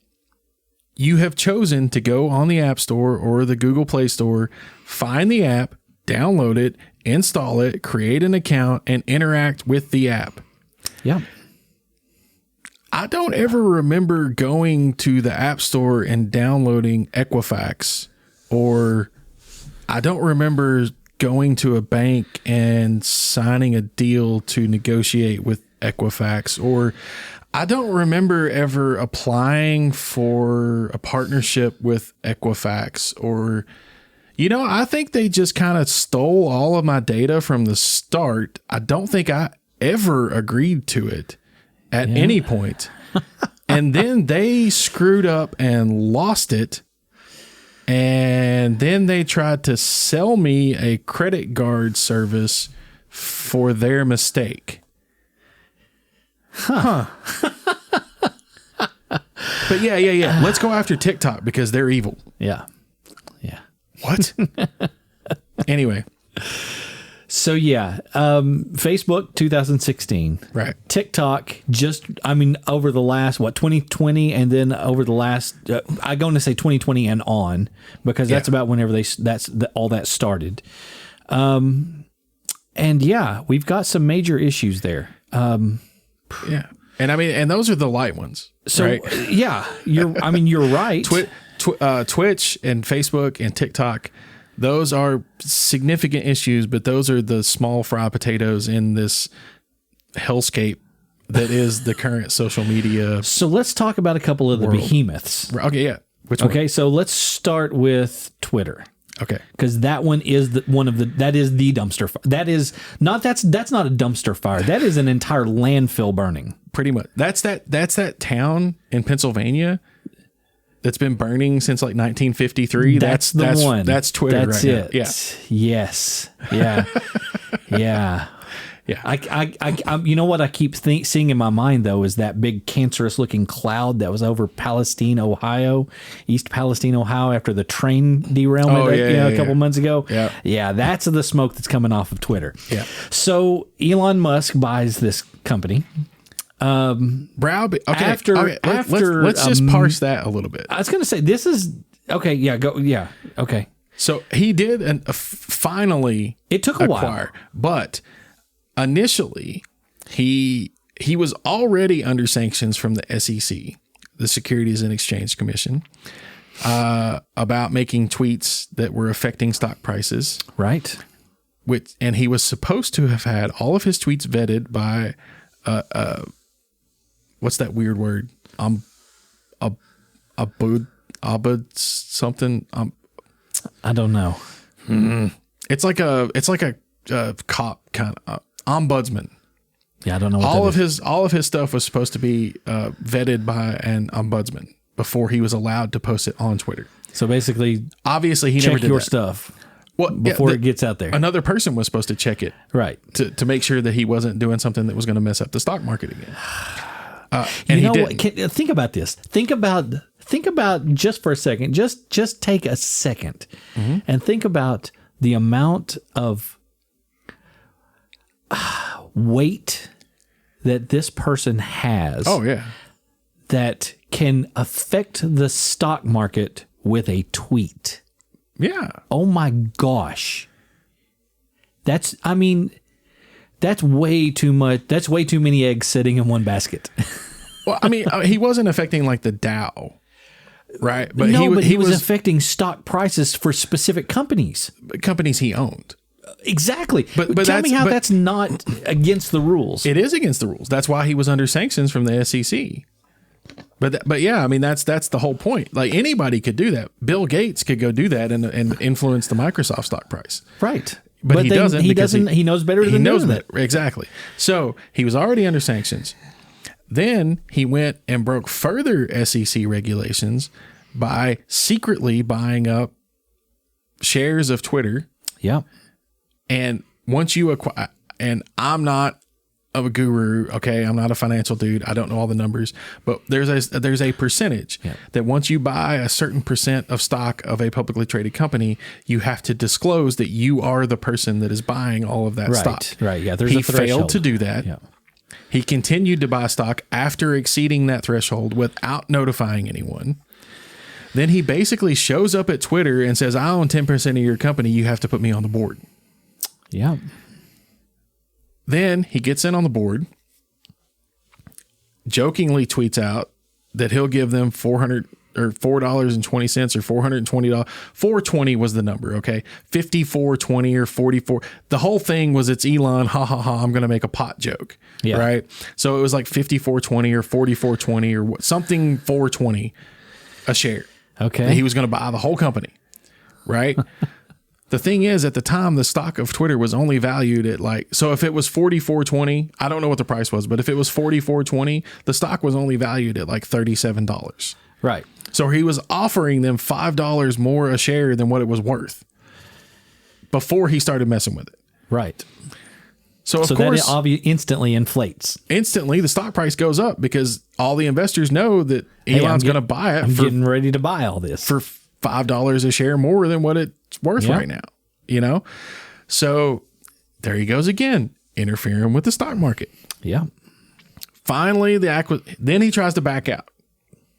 you have chosen to go on the App Store or the Google Play Store, find the app, download it, install it, create an account, and interact with the app. Yeah. I don't ever remember going to the App Store and downloading Equifax, or I don't remember going to a bank and signing a deal to negotiate with Equifax, or I don't remember ever applying for a partnership with Equifax, or, I think they just kind of stole all of my data from the start. I don't think I ever agreed to it at any point. And then they screwed up and lost it. And then they tried to sell me a credit card service for their mistake. Huh. But yeah. Let's go after TikTok because they're evil. Yeah. What? Anyway. So yeah, Facebook 2016, Right. TikTok over the last 2020, and then over the last I'm going to say 2020 and on, because that's about whenever all that started. And yeah, we've got some major issues there. Yeah, and those are the light ones. So right? Yeah, you're right. Twitch and Facebook and TikTok. Those are significant issues, but those are the small fry potatoes in this hellscape that is the current social media. So let's talk about a couple of the behemoths. Okay, yeah. Which one? Okay, so let's start with Twitter. Okay, because that one is the dumpster fire. That's not a dumpster fire. That is an entire landfill burning. Pretty much. That's that town in Pennsylvania that's been burning since like 1953. That's the one. That's Twitter. That's right it. Now. Yeah. Yes. Yeah. Yeah. Yeah. I you know what I keep seeing in my mind though is that big cancerous looking cloud that was over Palestine, Ohio, East Palestine, Ohio, after the train derailment a couple months ago. Yeah. Yeah. That's the smoke that's coming off of Twitter. Yeah. So Elon Musk buys this company. Okay. After let's just parse that a little bit. I was going to say this is okay. Yeah. Go. Yeah. Okay. So he did finally. It took a while, but initially he was already under sanctions from the SEC, the Securities and Exchange Commission, about making tweets that were affecting stock prices. Right. And he was supposed to have had all of his tweets vetted by what's that weird word? Abud something. I don't know. It's like a cop kind of ombudsman. Yeah, I don't know. What all of his stuff was supposed to be vetted by an ombudsman before he was allowed to post it on Twitter. So basically, obviously he check never did your that. stuff. Well, before it gets out there. Another person was supposed to check it, right, to make sure that he wasn't doing something that was going to mess up the stock market again. And he didn't. Think about this. Think about just for a second. Just take a second and think about the amount of weight that this person has. Oh yeah, that can affect the stock market with a tweet. Yeah. Oh my gosh. That's way too much. That's way too many eggs sitting in one basket. Well, I mean, he wasn't affecting like the Dow, right? But he was affecting stock prices for specific companies he owned. Exactly. But tell me how that's not against the rules. It is against the rules. That's why he was under sanctions from the SEC. But yeah, I mean that's the whole point. Like anybody could do that. Bill Gates could go do that and influence the Microsoft stock price. Right. But he doesn't. He knows better than doing that. Exactly. So he was already under sanctions. Then he went and broke further SEC regulations by secretly buying up shares of Twitter. Yeah. And once you acquire, and I'm not a guru, okay, I'm not a financial dude, I don't know all the numbers, but there's a percentage that once you buy a certain percent of stock of a publicly traded company, you have to disclose that you are the person that is buying all of that stock. Right. Yeah. He failed to do that. Yeah. He continued to buy stock after exceeding that threshold without notifying anyone. Then he basically shows up at Twitter and says, I own 10% of your company. You have to put me on the board. Yeah. Then he gets in on the board, jokingly tweets out that he'll give them $420 or $420. 420 was the number. Okay. 5420 or 44. The whole thing was it's Elon. Ha ha ha. I'm going to make a pot joke. Yeah. Right. So it was like 5420 or 4420 or something 420 a share. Okay. That he was going to buy the whole company. Right. The thing is, at the time, the stock of Twitter was only valued at so if it was $44.20, I don't know what the price was, but if it was $44.20, the stock was only valued at like $37. Right. So he was offering them $5 more a share than what it was worth before he started messing with it. Right. So of course, that instantly inflates. Instantly, the stock price goes up because all the investors know that Elon's going to buy it. I'm getting ready to buy all this for $5 a share more than what it worth right now, you know? So there he goes again, interfering with the stock market. Yeah. Finally, then he tries to back out.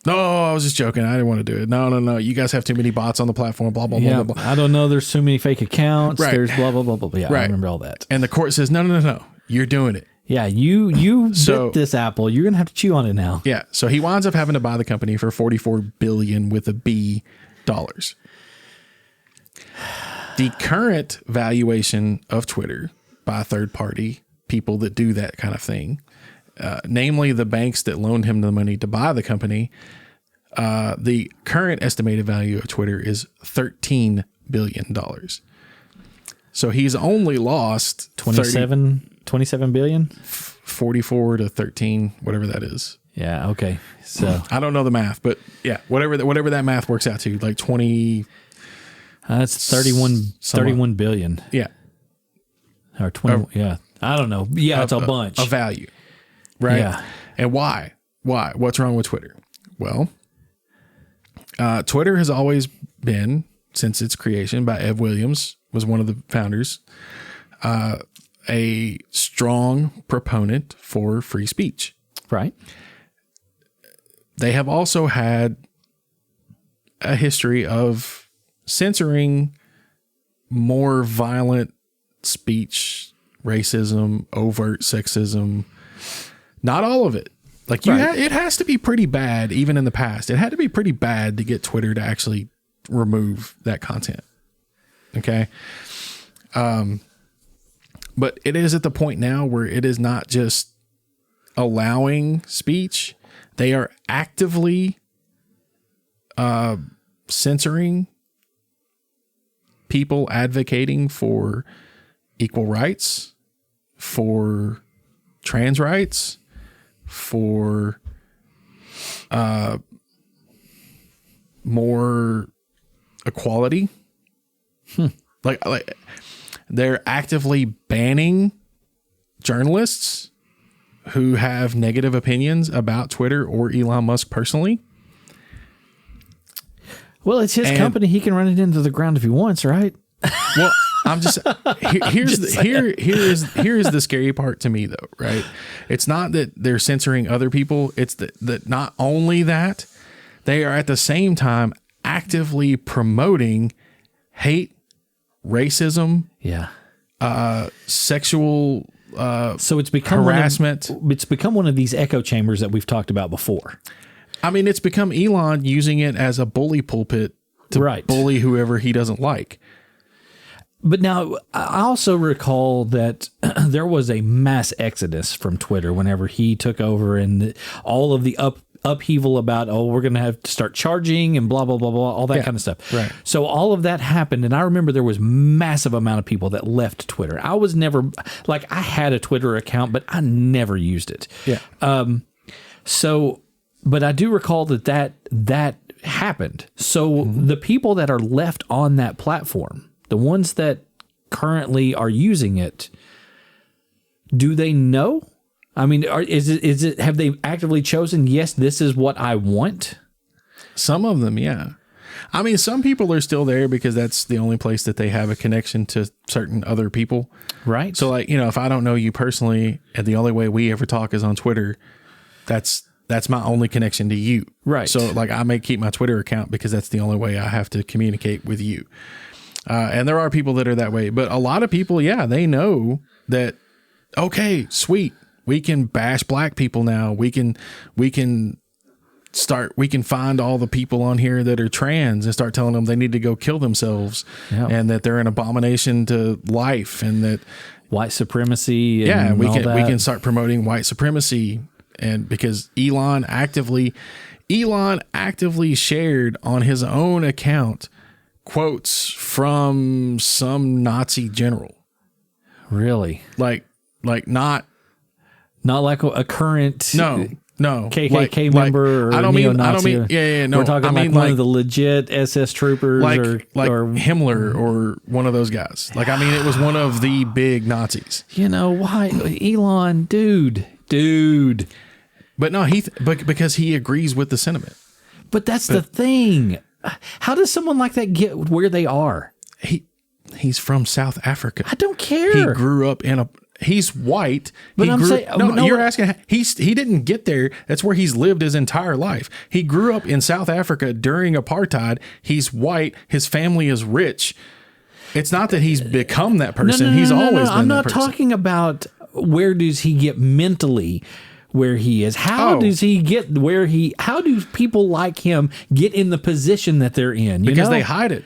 No, I was just joking. I didn't want to do it. No. You guys have too many bots on the platform, blah, blah, blah, blah, blah. I don't know. There's so many fake accounts. Right. There's blah, blah, blah, blah. Yeah, right. I remember all that. And the court says, no. You're doing it. Yeah, you bit this apple. You're going to have to chew on it now. Yeah. So he winds up having to buy the company for $44 billion with a B dollars. The current valuation of Twitter by third-party people that do that kind of thing, namely the banks that loaned him the money to buy the company, the current estimated value of Twitter is $13 billion. So he's only lost 27 billion? 44 to 13, whatever that is. Yeah, okay. So I don't know the math, but yeah, whatever that math works out to, like 20. That's 31 billion. Yeah. Or 20. Yeah. I don't know. Yeah, it's a bunch. Of value. Right? Yeah. And why? What's wrong with Twitter? Well, Twitter has always been, since its creation by Ev Williams, was one of the founders, a strong proponent for free speech. Right. They have also had a history of censoring more violent speech, racism, overt sexism. Not all of it. Like it has to be pretty bad, even in the past. It had to be pretty bad to get Twitter to actually remove that content. Okay. But it is at the point now where it is not just allowing speech. They are actively censoring people advocating for equal rights, for trans rights, for more equality. Like they're actively banning journalists who have negative opinions about Twitter or Elon Musk personally. Well, it's his company. He can run it into the ground if he wants, right? Well, I'm just here is the scary part to me though, right? It's not that they're censoring other people. It's that not only that, they are at the same time actively promoting hate, racism, sexual so it's become harassment. It's become one of these echo chambers that we've talked about before. I mean, it's become Elon using it as a bully pulpit to bully whoever he doesn't like. But now, I also recall that there was a mass exodus from Twitter whenever he took over, and all of the upheaval about, we're going to have to start charging and blah, blah, blah, blah, all that kind of stuff. Right. So all of that happened, and I remember there was massive amount of people that left Twitter. I was never, like, I had a Twitter account, but I never used it. Yeah. But I do recall that happened. So the people that are left on that platform, the ones that currently are using it, do they know? I mean, is it? Have they actively chosen? Yes, this is what I want. Some of them, yeah. I mean, some people are still there because that's the only place that they have a connection to certain other people. Right. So, like, if I don't know you personally, and the only way we ever talk is on Twitter, that's my only connection to you. Right. So, like, I may keep my Twitter account because that's the only way I have to communicate with you. And there are people that are that way, but a lot of people, they know that, okay, sweet. We can bash black people now. We can find all the people on here that are trans and start telling them they need to go kill themselves and that they're an abomination to life and that white supremacy. We can start promoting white supremacy. And because Elon actively shared on his own account quotes from some Nazi general. Really? Like not like a current no KKK member or I don't neo-Nazi. mean no. We're talking one of the legit SS troopers or Himmler or one of those guys. Like, I mean, it was one of the big Nazis. Why Elon, dude. But no, because he agrees with the sentiment. But that's the thing. How does someone like that get where they are? He's from South Africa. I don't care. He grew up he's white. But I'm saying, you're asking, he didn't get there. That's where he's lived his entire life. He grew up in South Africa during apartheid. He's white. His family is rich. It's not that he's become that person. He's always been that person. I'm not talking about where does he get mentally where he is. How does he get how do people like him get in the position that they're in? Because they hide it.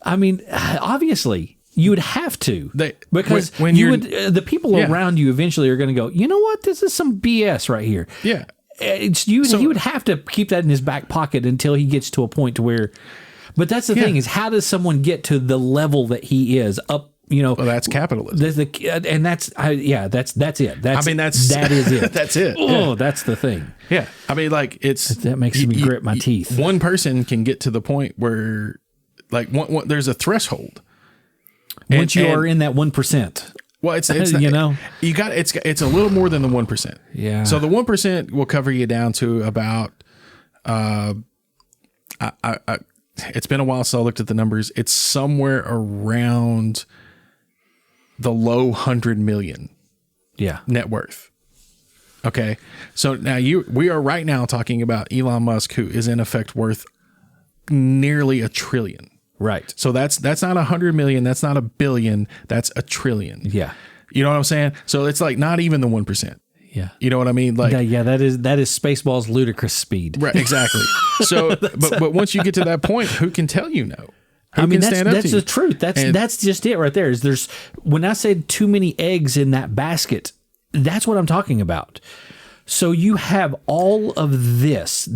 I mean, obviously. You would have to, because when the people around you eventually are going to go, you know what? This is some BS right here. Yeah. He would have to keep that in his back pocket until he gets to a point to where, but that's the thing is, how does someone get to the level that he is up? Well, that's capitalism. And that's it. That is it. That's it. Oh, that's the thing. Yeah. I mean, like that makes me grit my teeth. One person can get to the point where like there's a threshold. Once you are in that 1%. Well, it's it's a little more than the 1%. Yeah. So the 1% will cover you down to about it's been a while since I looked at the numbers. It's somewhere around the low 100 million. Yeah. Net worth. Okay. So now we are right now talking about Elon Musk, who is in effect worth nearly $1 trillion. Right. So that's not 100 million. That's not $1 billion. That's $1 trillion. Yeah. You know what I'm saying? So it's like not even the 1%. Yeah. You know what I mean? Like, that is Spaceball's ludicrous speed. Right. Exactly. So, but once you get to that point, who can tell you no? That's the truth. That's just it right there. When I said too many eggs in that basket, that's what I'm talking about. So you have all of this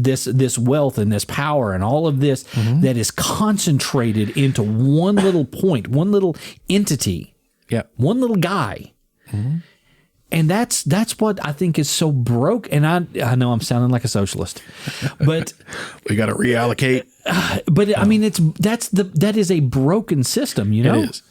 wealth and this power and all of this that is concentrated into one little point, one little entity, one little guy. Mm-hmm. And that's what I think is so broke. And I know I'm sounding like a socialist, but we got to reallocate. But I mean, that is a broken system, you know? It is.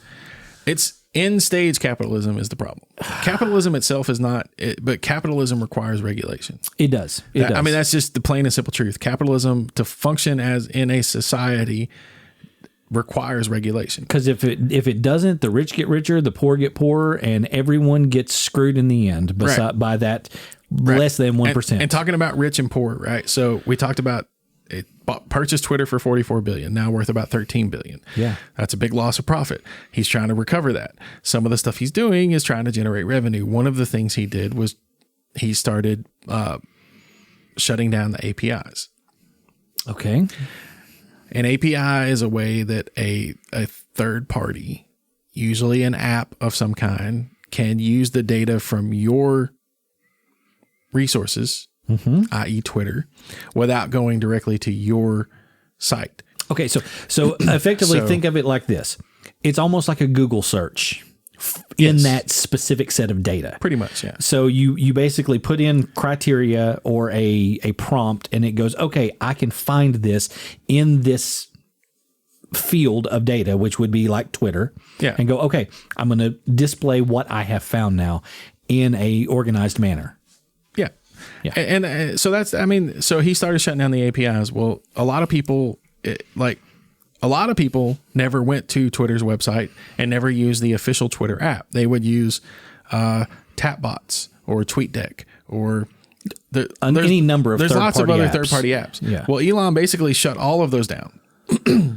It's end stage capitalism is the problem. Capitalism itself is not, but capitalism requires regulation. It does. It does. I mean, that's just the plain and simple truth. Capitalism, to function as in a society, requires regulation. Because if it doesn't, the rich get richer, the poor get poorer, and everyone gets screwed in the end by that less than 1%. And talking about rich and poor, right? So we talked about it purchased Twitter for $44 billion, now worth about $13 billion. Yeah. That's a big loss of profit. He's trying to recover that. Some of the stuff he's doing is trying to generate revenue. One of the things he did was he started shutting down the APIs. Okay. An API is a way that a third party, usually an app of some kind, can use the data from your resources, i.e. Twitter, without going directly to your site. Okay, so effectively think of it like this. It's almost like a Google search in that specific set of data. Pretty much, yeah. So you basically put in criteria or a prompt, and it goes, okay, I can find this in this field of data, which would be like Twitter, and go, okay, I'm going to display what I have found now in a organized manner. Yeah. And so that's, I mean, so he started shutting down the APIs. Well, a lot of people never went to Twitter's website and never used the official Twitter app. They would use Tapbots or TweetDeck or any number of there's lots of other apps. third-party apps. Yeah. Well, Elon basically shut all of those down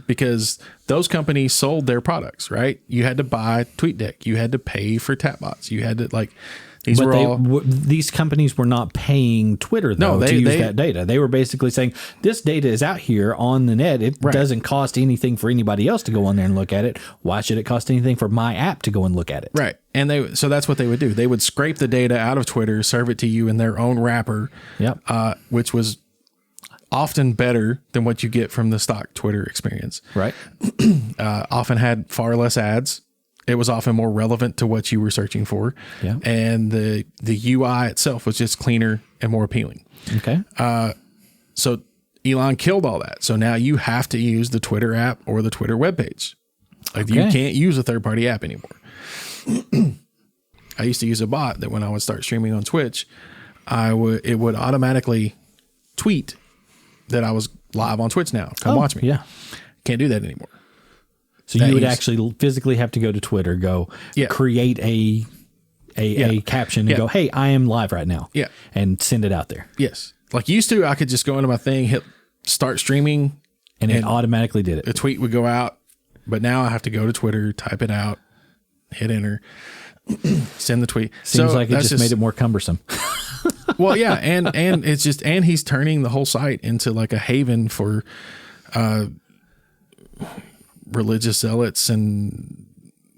because those companies sold their products, right? You had to buy TweetDeck. You had to pay for Tapbots. You had to these companies were not paying Twitter to use that data. They were basically saying, this data is out here on the net. It doesn't cost anything for anybody else to go on there and look at it. Why should it cost anything for my app to go and look at it? Right. And so that's what they would do. They would scrape the data out of Twitter, serve it to you in their own wrapper, which was often better than what you get from the stock Twitter experience. Right. Often had far less ads. It was often more relevant to what you were searching for. Yeah. And the UI itself was just cleaner and more appealing. Okay. So Elon killed all that. So now you have to use the Twitter app or the Twitter webpage. Like you can't use a third-party app anymore. I used to use a bot that when I would start streaming on Twitch, it would automatically tweet that I was live on Twitch now. Come watch me. Yeah. Can't do that anymore. So you would actually physically have to go to Twitter, create a caption and go, hey, I am live right now. Yeah. And send it out there. Yes. Like used to, I could just go into my thing, hit start streaming. And it automatically did it. A tweet would go out. But now I have to go to Twitter, type it out, hit enter, send the tweet. Seems like it just made it more cumbersome. Well, yeah. And it's just, and he's turning the whole site into like a haven for religious zealots and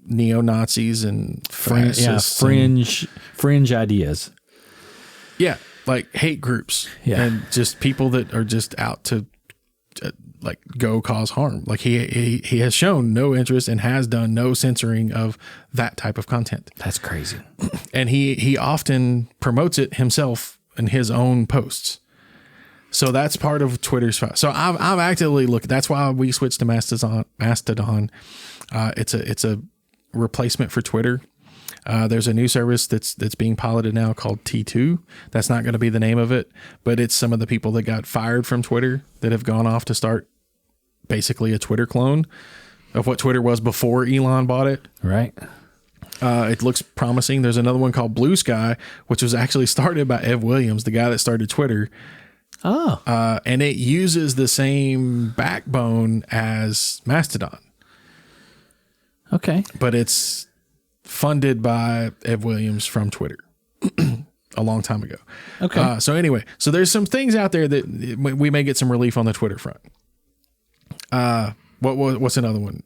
neo-Nazis and fringe ideas. Yeah, like hate groups and just people that are just out to like go cause harm. Like he has shown no interest and has done no censoring of that type of content. That's crazy. And he often promotes it himself in his own posts. So that's part of Twitter's. So I've actively looked. That's why we switched to Mastodon. It's a replacement for Twitter. There's a new service that's being piloted now called T2. That's not going to be the name of it, but it's some of the people that got fired from Twitter that have gone off to start basically a Twitter clone of what Twitter was before Elon bought it. Right. It looks promising. There's another one called Blue Sky, which was actually started by Ev Williams, the guy that started Twitter. Oh. And it uses the same backbone as Mastodon. Okay. But it's funded by Ev Williams from Twitter a long time ago. Okay. So anyway, so there's some things out there that we may get some relief on the Twitter front. What's another one?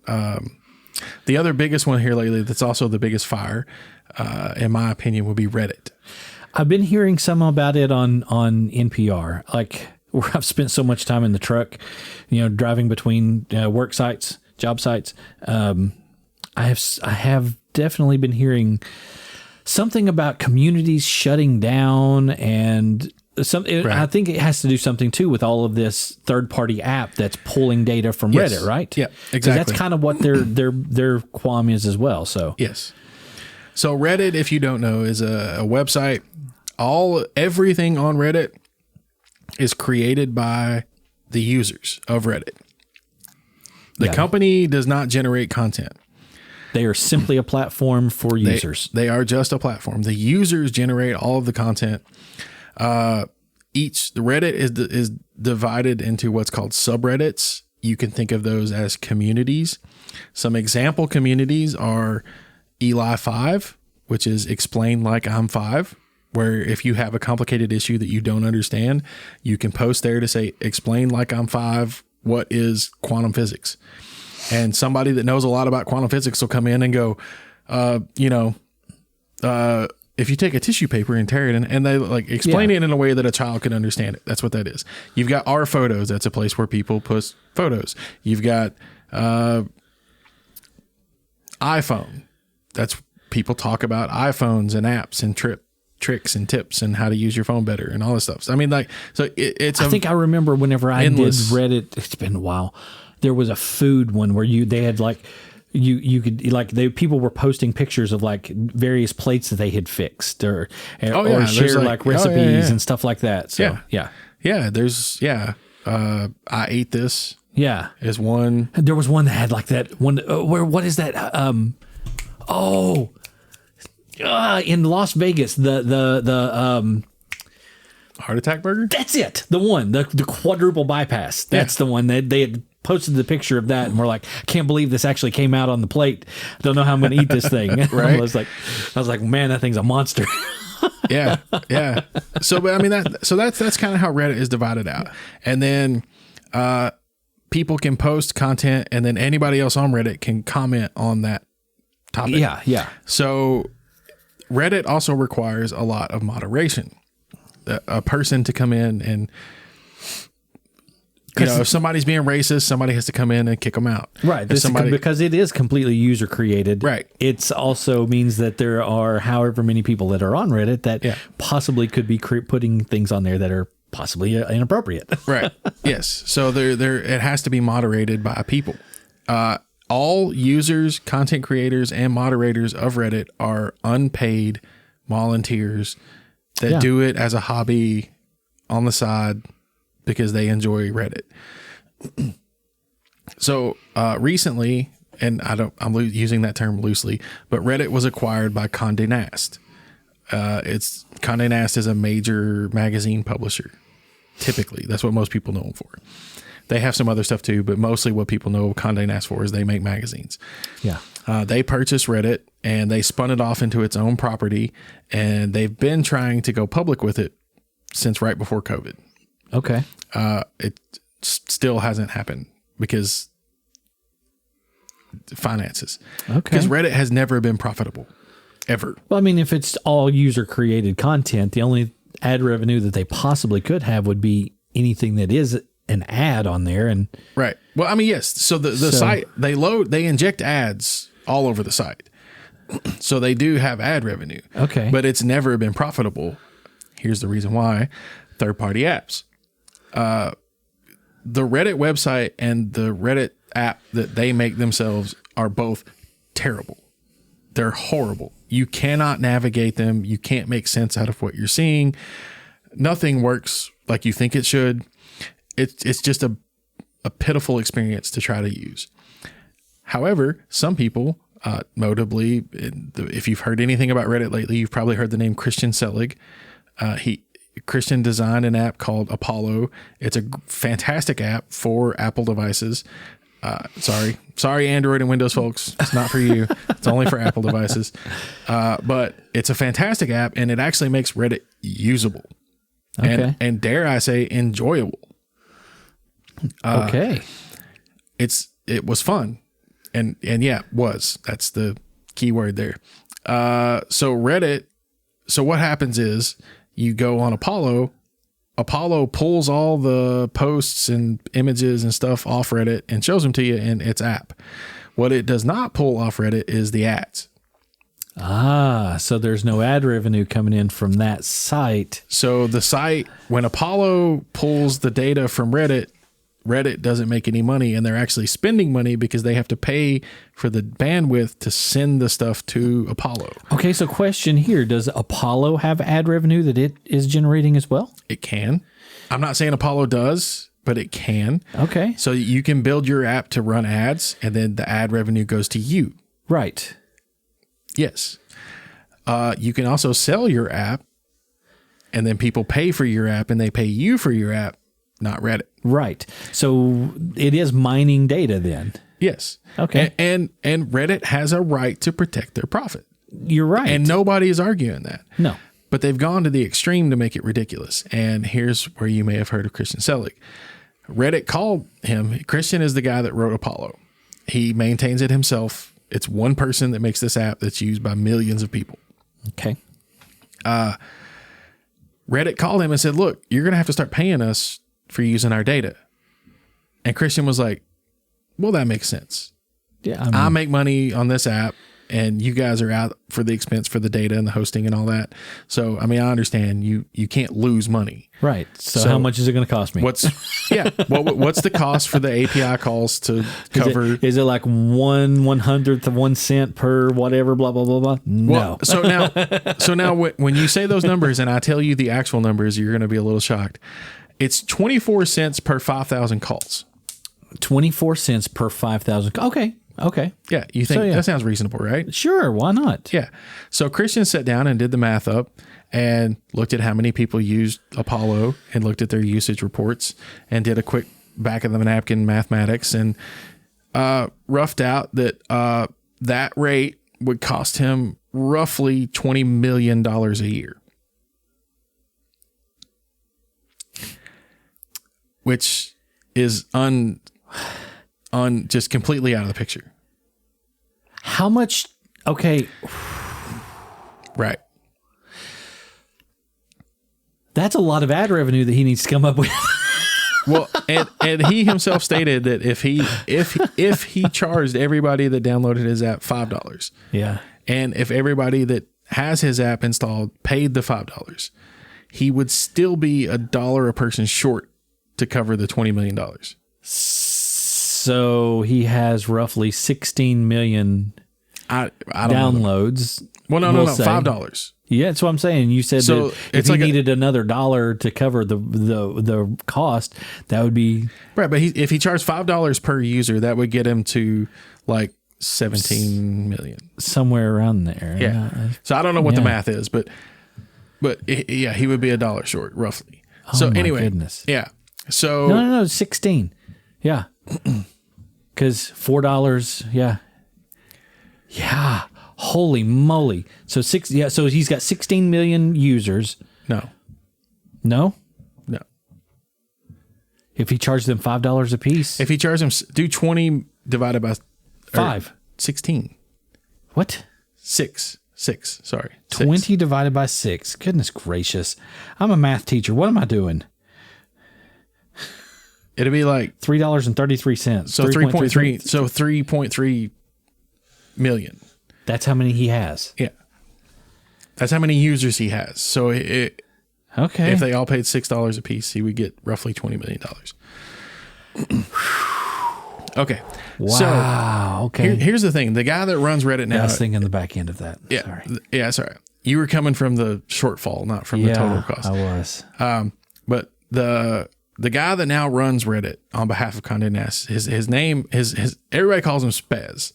The other biggest one here lately that's also the biggest fire, in my opinion, would be Reddit. I've been hearing some about it on NPR, like where I've spent so much time in the truck, driving between work sites, job sites. I have definitely been hearing something about communities shutting down and right. I think it has to do something too with all of this third-party app that's pulling data from Reddit, right? Yeah, exactly. That's kind of what their qualm is as well. So yes. So Reddit, if you don't know, is a website. Everything on Reddit is created by the users of Reddit. The company does not generate content. They are simply a platform for users. They are just a platform. The users generate all of the content. The Reddit is divided into what's called subreddits. You can think of those as communities. Some example communities are Eli 5, which is explain like I'm 5, where if you have a complicated issue that you don't understand, you can post there to say, explain like I'm 5, what is quantum physics? And somebody that knows a lot about quantum physics will come in and go, if you take a tissue paper and tear it and they like explain it in a way that a child can understand it. That's what that is. You've got Our Photos. That's a place where people post photos. You've got iPhone. That's people talk about iPhones and apps and tricks and tips and how to use your phone better and all this stuff. So, I mean, I think I remember whenever I did Reddit, it's been a while. There was a food one where they had like, you could like people were posting pictures of like various plates that they had fixed or share like recipes and stuff like that. So there's I ate this. Yeah, is one. There was one that had like that one. What is that? In Las Vegas, the heart attack burger. That's it. The one, the quadruple bypass. That's the one that they had posted the picture of that, and we're like, I can't believe this actually came out on the plate. Don't know how I'm going to eat this thing. Right? I was like, man, that thing's a monster. yeah. So, but I mean that's kind of how Reddit is divided out, and then people can post content, and then anybody else on Reddit can comment on that topic. Yeah. So Reddit also requires a lot of moderation. A person to come in and, if somebody's being racist, somebody has to come in and kick them out. Right. Because it is completely user created. Right. It also means that there are however many people that are on Reddit that possibly could be putting things on there that are possibly inappropriate. Right. Yes. So it has to be moderated by people. All users, content creators, and moderators of Reddit are unpaid volunteers that do it as a hobby on the side because they enjoy Reddit. So recently, and I'm using that term loosely, but Reddit was acquired by Condé Nast. Condé Nast is a major magazine publisher. Typically, that's what most people know them for. They have some other stuff too, but mostly what people know Condé Nast for is they make magazines. Yeah. They purchased Reddit and they spun it off into its own property, and they've been trying to go public with it since right before COVID. Okay. It still hasn't happened because finances. Okay. Because Reddit has never been profitable, ever. Well, I mean, if it's all user created content, the only ad revenue that they possibly could have would be anything that is an ad on there. And right. Well, I mean, yes. So the site, they inject ads all over the site. So they do have ad revenue. Okay. But it's never been profitable. Here's the reason why. Third-party apps. The Reddit website and the Reddit app that they make themselves are both terrible. They're horrible. You cannot navigate them. You can't make sense out of what you're seeing. Nothing works like you think it should. It's just a pitiful experience to try to use. However, some people, notably, if you've heard anything about Reddit lately, you've probably heard the name Christian Selig. Christian designed an app called Apollo. It's a fantastic app for Apple devices. Sorry, Android and Windows folks. It's not for you. It's only for Apple devices. But it's a fantastic app, and it actually makes Reddit usable. Okay. And dare I say, enjoyable. Okay. It was fun. And yeah, that's the key word there. So Reddit, so what happens is you go on Apollo pulls all the posts and images and stuff off Reddit and shows them to you in its app. What it does not pull off Reddit is the ads. So there's no ad revenue coming in from that site. So the site, when Apollo pulls the data from Reddit doesn't make any money, and they're actually spending money because they have to pay for the bandwidth to send the stuff to Apollo. Okay, so question here. Does Apollo have ad revenue that it is generating as well? It can. I'm not saying Apollo does, but it can. Okay. So you can build your app to run ads, and then the ad revenue goes to you. Right. Yes. You can also sell your app, and then people pay for your app, and they pay you for your app, not Reddit. Right. So it is mining data then. Yes. Okay. And Reddit has a right to protect their profit. You're right. And nobody is arguing that. No. But they've gone to the extreme to make it ridiculous. And here's where you may have heard of Christian Selig. Reddit called him. Christian is the guy that wrote Apollo. He maintains it himself. It's one person that makes this app that's used by millions of people. Okay. Reddit called him and said, look, you're going to have to start paying us for using our data. And Christian was like, well, that makes sense. Yeah. I make money on this app, and you guys are out for the expense for the data and the hosting and all that. So, I mean, I understand you can't lose money. Right. So how much is it going to cost me? What's the cost for the API calls to cover? Is it like 1/100th of 1 cent per whatever, blah, blah, blah, blah? No. Well, so now when you say those numbers and I tell you the actual numbers, you're going to be a little shocked. It's 24 cents per 5,000 calls. 24 cents per 5,000. Okay. Yeah. You think that sounds reasonable, right? Sure. Why not? Yeah. So Christian sat down and did the math up and looked at how many people used Apollo and looked at their usage reports and did a quick back of the napkin mathematics and roughed out that that rate would cost him roughly $20 million a year. Which is just completely out of the picture. How much? Okay. Right. That's a lot of ad revenue that he needs to come up with. Well, and he himself stated that if he charged everybody that downloaded his app $5, yeah, and if everybody that has his app installed paid the $5, he would still be $1 a person short to cover the $20 million. So he has roughly 16 million I don't downloads. Know. Well, no, $5. Yeah, that's what I'm saying. You said so that if he needed another $1 to cover the cost, that would be right. But if he charged $5 per user, that would get him to like 17 million. Somewhere around there. Yeah. So I don't know what the math is, but yeah, he would be $1 short roughly. Oh, so my anyway, goodness. yeah. So No, 16. Yeah. Because $4. Yeah. Yeah. Holy moly. So so he's got 16 million users. No. If he charged them $5 a piece. If he charged them, do 20 divided by 5. 16. What? 6. Sorry. 20 divided by 6. Goodness gracious. I'm a math teacher. What am I doing? It'd be like $3.33. So 3.3. So 3.3 million. That's how many he has. Yeah. That's how many users he has. So Okay. if they all paid $6 a piece, he would get roughly $20 million. Okay. Wow. So okay. Here's the thing. The guy that runs Reddit now. I was thinking the back end of that. Yeah. Sorry. Yeah. Sorry. You were coming from the shortfall, not from the total cost. I was. But the guy that now runs Reddit on behalf of Condé Nast, his name, everybody calls him Spez.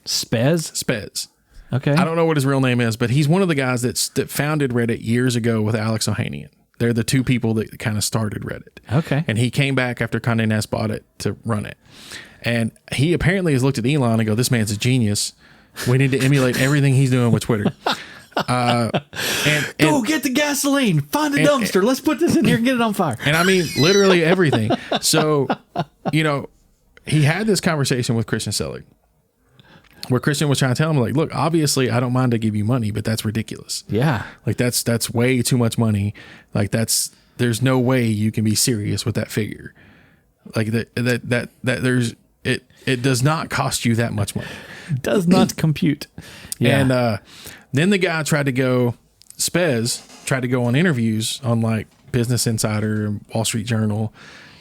Spez. Okay. I don't know what his real name is, but he's one of the guys that founded Reddit years ago with Alex Ohanian. They're the two people that kind of started Reddit. Okay. And he came back after Condé Nast bought it to run it. And he apparently has looked at Elon and go, this man's a genius. We need to emulate everything he's doing with Twitter. Go get the gasoline. Find a dumpster. Let's put this in here and get it on fire. And I mean, literally everything. So, he had this conversation with Christian Selig, where Christian was trying to tell him, like, look, obviously I don't mind to give you money, but that's ridiculous. Yeah. Like that's way too much money. Like there's no way you can be serious with that figure. Like that there's, it does not cost you that much money. Does not compute. Yeah. And, then the guy Spez tried to go on interviews on like Business Insider and Wall Street Journal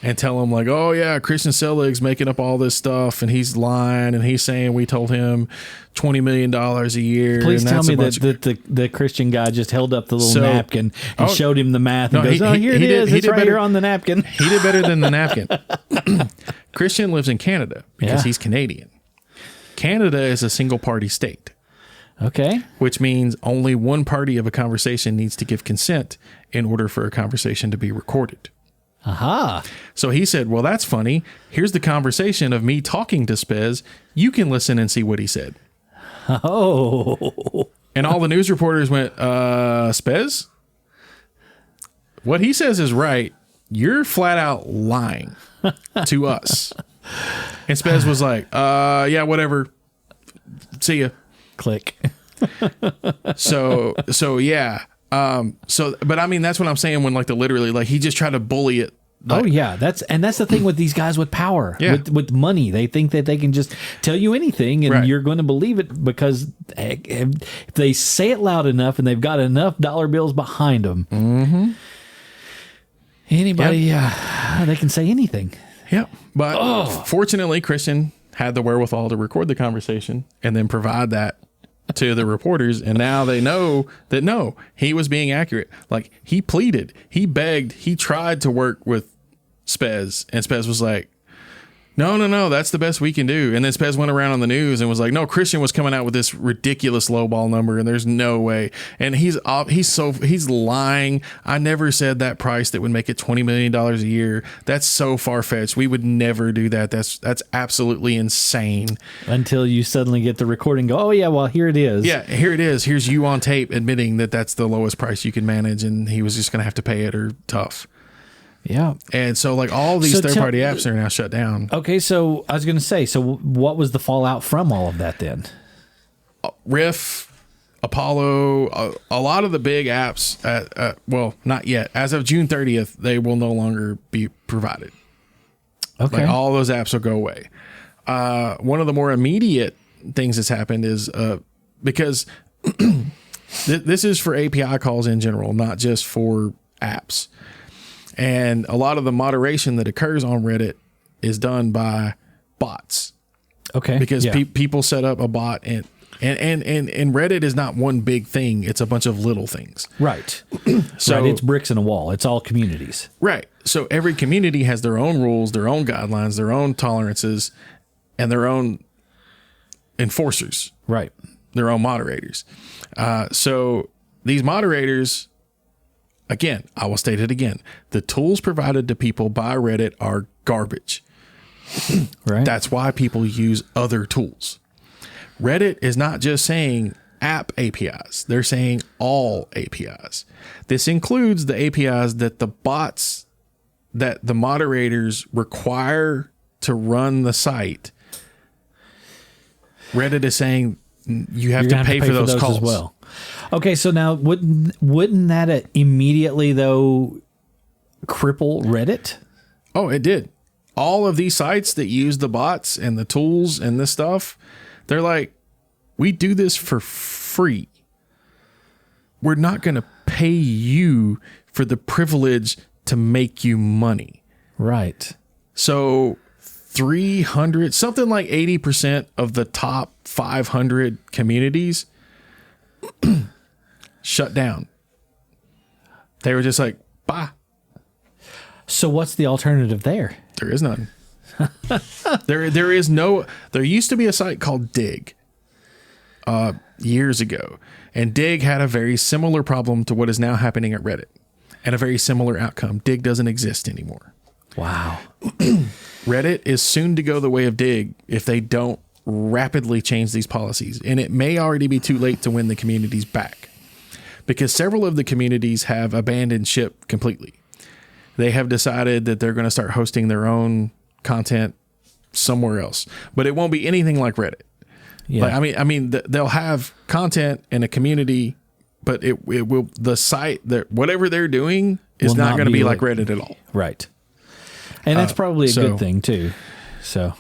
and tell him like, oh yeah, Christian Selig's making up all this stuff and he's lying and he's saying we told him $20 million a year. Please and tell that's me that the Christian guy just held up the little napkin and showed him the math and goes, here it is. It's right here on the napkin. He did better than the napkin. Christian lives in Canada because he's Canadian. Canada is a single party state. Okay. Which means only one party of a conversation needs to give consent in order for a conversation to be recorded. Aha. So he said, well, that's funny. Here's the conversation of me talking to Spez. You can listen and see what he said. Oh. And all the news reporters went, Spez? What he says is right. You're flat out lying to us. And Spez was like, yeah, whatever. See ya. Click. So yeah. But I mean, that's what I'm saying when like he just tried to bully it. Like, oh yeah. That's the thing with these guys with power, with money. They think that they can just tell you anything and you're going to believe it because if they say it loud enough and they've got enough dollar bills behind them, anybody, they can say anything. Yeah. But fortunately, Christian had the wherewithal to record the conversation and then provide that to the reporters, and now they know that no, he was being accurate. Like he pleaded, he begged, he tried to work with Spez, and Spez was like, no, that's the best we can do. And then Spez went around on the news and was like, no, Christian was coming out with this ridiculous lowball number and there's no way. And he's lying. I never said that price that would make it $20 million a year. That's so far-fetched. We would never do that. That's absolutely insane. Until you suddenly get the recording, go, oh yeah, well, here it is. Yeah, here it is. Here's you on tape admitting that that's the lowest price you can manage and he was just going to have to pay it or tough. Yeah. And so like all these third-party apps are now shut down. Okay, so I was going to say, so what was the fallout from all of that then? Riff, Apollo, a lot of the big apps, well, not yet. As of June 30th, they will no longer be provided. Okay. Like all those apps will go away. One of the more immediate things that's happened is because this is for API calls in general, not just for apps. And a lot of the moderation that occurs on Reddit is done by bots. Okay. Because people set up a bot and Reddit is not one big thing. It's a bunch of little things. Right. So right, it's bricks in a wall. It's all communities. Right. So every community has their own rules, their own guidelines, their own tolerances, and their own enforcers, Right. their own moderators. So these moderators, again, I will state it again. The tools provided to people by Reddit are garbage. Right. That's why people use other tools. Reddit is not just saying app APIs. They're saying all APIs. This includes the APIs that the bots that the moderators require to run the site. Reddit is saying you have to pay for those calls as well. Okay, so now wouldn't that immediately though cripple Reddit? Oh, it did. All of these sites that use the bots and the tools and this stuff, they're like, we do this for free. We're not going to pay you for the privilege to make you money. Right. So 300, something like 80% of the top 500 communities shut down. They were just like, bye. So what's the alternative there? There is none. There used to be a site called Dig years ago, and Dig had a very similar problem to what is now happening at Reddit and a very similar outcome. Dig doesn't exist anymore. Wow. Reddit is soon to go the way of Dig if they don't rapidly change these policies, and it may already be too late to win the communities back because several of the communities have abandoned ship completely. They have decided that they're going to start hosting their own content somewhere else, but it won't be anything like Reddit. Yeah. Like, I mean, they'll have content in a community, but it will, the site that whatever they're doing is not going to be like Reddit at all. Right. And that's probably a good thing too. So,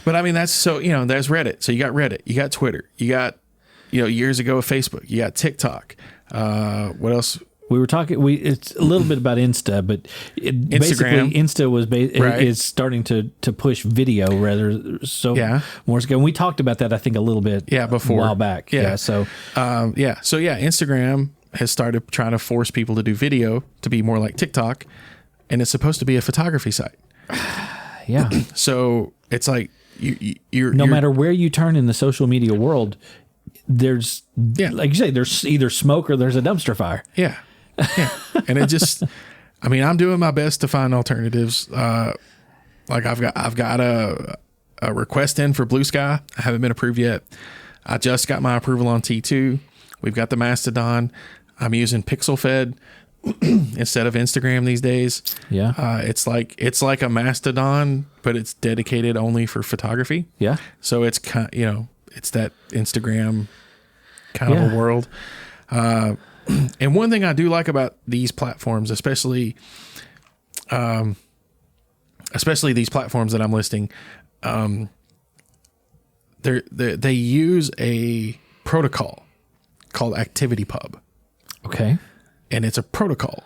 but I mean, that's so, there's Reddit. So you got Reddit, you got Twitter, you got, years ago Facebook, you got TikTok. What else? We were talking. It's a little bit about Insta, but basically Insta was is starting to push video rather. So more ago, and we talked about that I think a little bit. Before a while back. So Instagram has started trying to force people to do video to be more like TikTok, and it's supposed to be a photography site. Yeah. So it's like you're no matter where you turn in the social media world, there's like you say, there's either smoke or there's a dumpster fire. Yeah. Yeah. And it just, I'm doing my best to find alternatives. Like I've got a request in for Blue Sky. I haven't been approved yet. I just got my approval on T2. We've got the Mastodon. I'm using PixelFed instead of Instagram these days. Yeah. It's like a Mastodon, but it's dedicated only for photography. Yeah. So it's it's that Instagram kind of a world. And one thing I do like about these platforms, especially these platforms that I'm listing, they use a protocol called ActivityPub. Okay. And it's a protocol.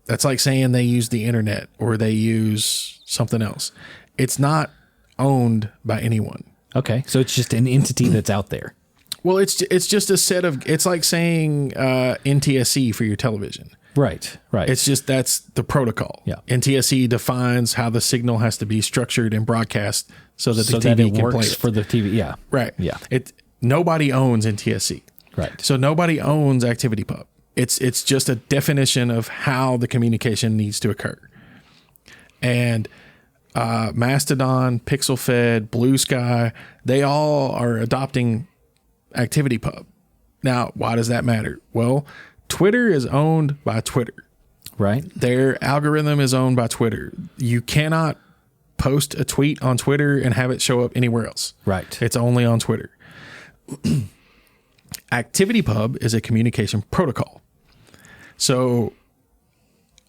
That's like saying they use the internet or they use something else. It's not owned by anyone. Okay. So it's just an entity that's out there. Well, it's just a set of, it's like saying NTSC for your television. Right. It's just, that's the protocol. Yeah. NTSC defines how the signal has to be structured and broadcast so that the TV can play it. For the TV. Yeah. Right. Yeah. Nobody owns NTSC. Right. So nobody owns ActivityPub. It's just a definition of how the communication needs to occur. And Mastodon, PixelFed, Blue Sky, they all are adopting ActivityPub. Now, why does that matter? Well, Twitter is owned by Twitter. Right. Their algorithm is owned by Twitter. You cannot post a tweet on Twitter and have it show up anywhere else. Right. It's only on Twitter. ActivityPub is a communication protocol. So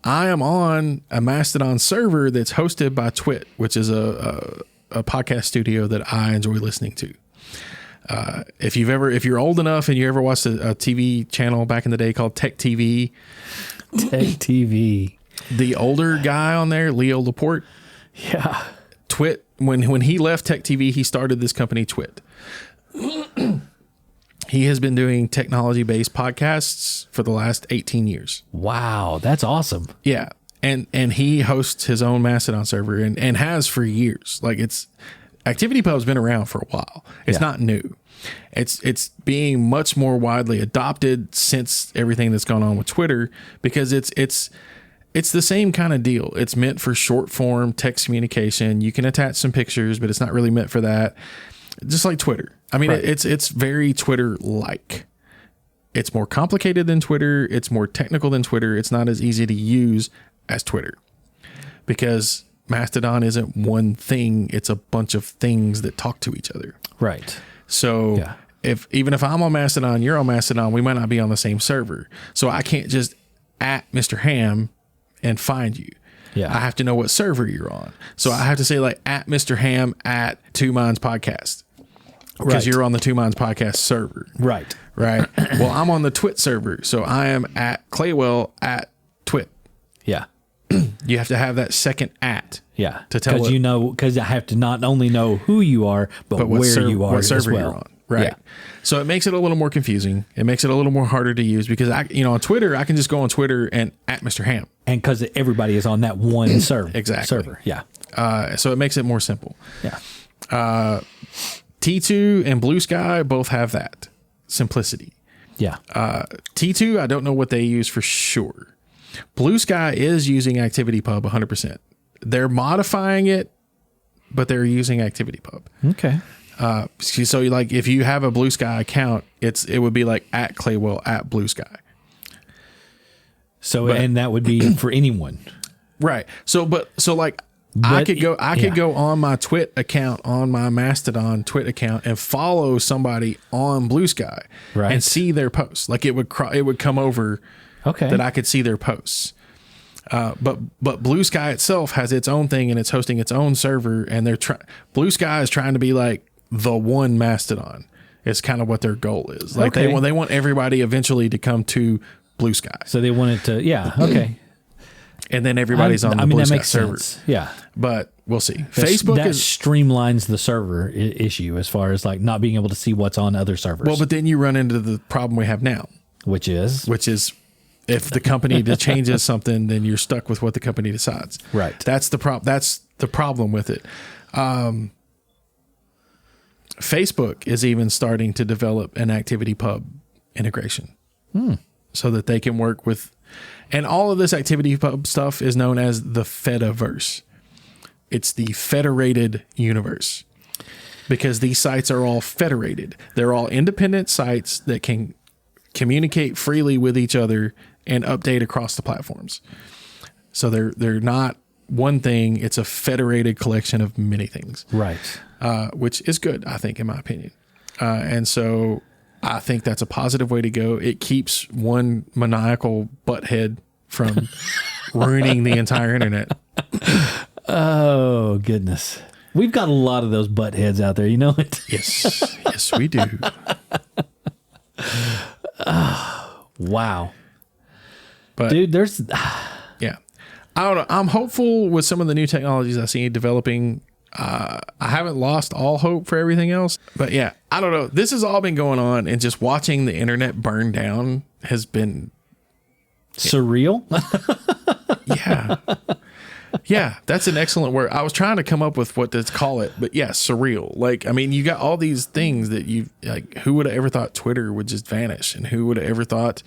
I am on a Mastodon server that's hosted by Twit, which is a podcast studio that I enjoy listening to. If you're old enough and you ever watched a TV channel back in the day called Tech TV, the older guy on there, Leo Laporte. Yeah. Twit, when he left Tech TV, he started this company, Twit. He has been doing technology-based podcasts for the last 18 years. Wow, that's awesome. Yeah. And he hosts his own Mastodon server and has for years. Like ActivityPub's been around for a while. It's not new. It's being much more widely adopted since everything that's gone on with Twitter, because it's the same kind of deal. It's meant for short form text communication. You can attach some pictures, but it's not really meant for that. Just like Twitter. I mean, it's very Twitter-like. It's more complicated than Twitter. It's more technical than Twitter. It's not as easy to use as Twitter, because Mastodon isn't one thing. It's a bunch of things that talk to each other. Right. So even if I'm on Mastodon, you're on Mastodon, we might not be on the same server. So I can't just at Mr. Ham and find you. Yeah. I have to know what server you're on. So I have to say like at Mr. Ham at Two Minds Podcast, because you're on the Two Minds Podcast server. Right. Right. Well, I'm on the Twit server. So I am at Claywell at Twit. Yeah. You have to have that second at. Yeah. To tell because I have to not only know who you are, but where you are, what server as well. you're on. Right. Yeah. So it makes it a little more confusing. It makes it a little more harder to use, because on Twitter, I can just go on Twitter and at Mr. Ham. And because everybody is on that one server. Exactly. Server. Yeah. So it makes it more simple. Yeah. T2 and Blue Sky both have that simplicity. Yeah. T2, I don't know what they use for sure. Blue Sky is using ActivityPub 100%. They're modifying it, but they're using ActivityPub. Okay. So like if you have a Blue Sky account, it would be like at Claywell at Blue Sky. So and that would be for anyone. Right. I could go on my Twit account, on my Mastodon Twit account, and follow somebody on Blue Sky and see their posts. Like it would come over that I could see their posts. But Blue Sky itself has its own thing, and it's hosting its own server, and Blue Sky is trying to be like the one Mastodon. It's kind of what their goal is. Like they want everybody eventually to come to Blue Sky. So they want it to, okay. And then everybody's on the Blue Sky server. Sense. Yeah. But we'll see. That Facebook streamlines the server issue as far as like not being able to see what's on other servers. Well, but then you run into the problem we have now. Which is if the company changes something, then you're stuck with what the company decides. Right. That's the problem with it. Facebook is even starting to develop an ActivityPub integration so that they can work with, and all of this ActivityPub stuff is known as the Fediverse. It's the federated universe, because these sites are all federated. They're all independent sites that can communicate freely with each other and update across the platforms. So they're not one thing. It's a federated collection of many things. Right. Which is good, I think, in my opinion. And so I think that's a positive way to go. It keeps one maniacal butthead from ruining the entire internet. Oh, goodness. We've got a lot of those buttheads out there. You know it? Yes. Yes, we do. Wow. But dude, there's yeah. I don't know. I'm hopeful with some of the new technologies I see developing. I haven't lost all hope for everything else, but yeah, I don't know. This has all been going on, and just watching the internet burn down has been surreal. Yeah. Yeah, that's an excellent word. I was trying to come up with what to call it, but yeah, surreal. Like, I mean, you got all these things that like, who would have ever thought Twitter would just vanish? And who would have ever thought,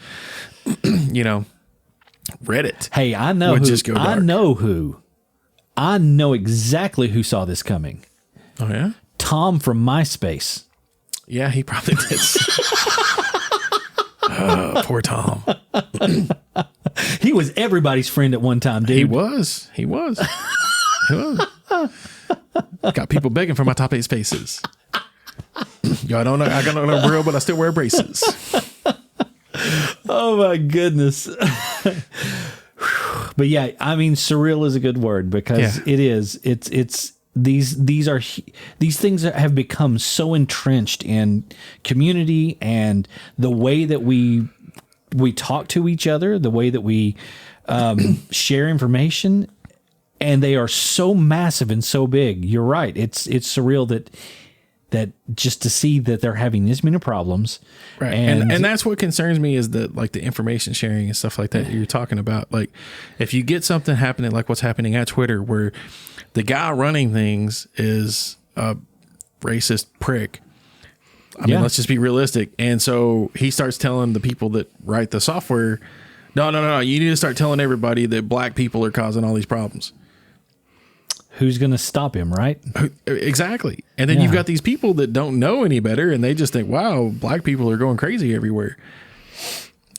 Reddit? Hey, I know who. Just go dark. I know exactly who saw this coming. Oh, yeah? Tom from MySpace. Yeah, he probably did. Poor Tom. He was everybody's friend at one time, dude. He was. Got people begging for my top 8 spaces. Y'all don't know. I got no grill, but I still wear braces. Oh my goodness. But yeah, I mean, surreal is a good word, because it is. It's these things that have become so entrenched in community and the way that we talk to each other, the way that we share information, and they are so massive and so big. You're right. It's surreal that just to see that they're having this many problems. Right. And that's what concerns me, is that like the information sharing and stuff like that you're talking about. Like if you get something happening like what's happening at Twitter, where the guy running things is a racist prick. I mean, let's just be realistic. And so he starts telling the people that write the software, no, you need to start telling everybody that black people are causing all these problems. Who's going to stop him, right? Exactly. And then you've got these people that don't know any better, and they just think, wow, black people are going crazy everywhere.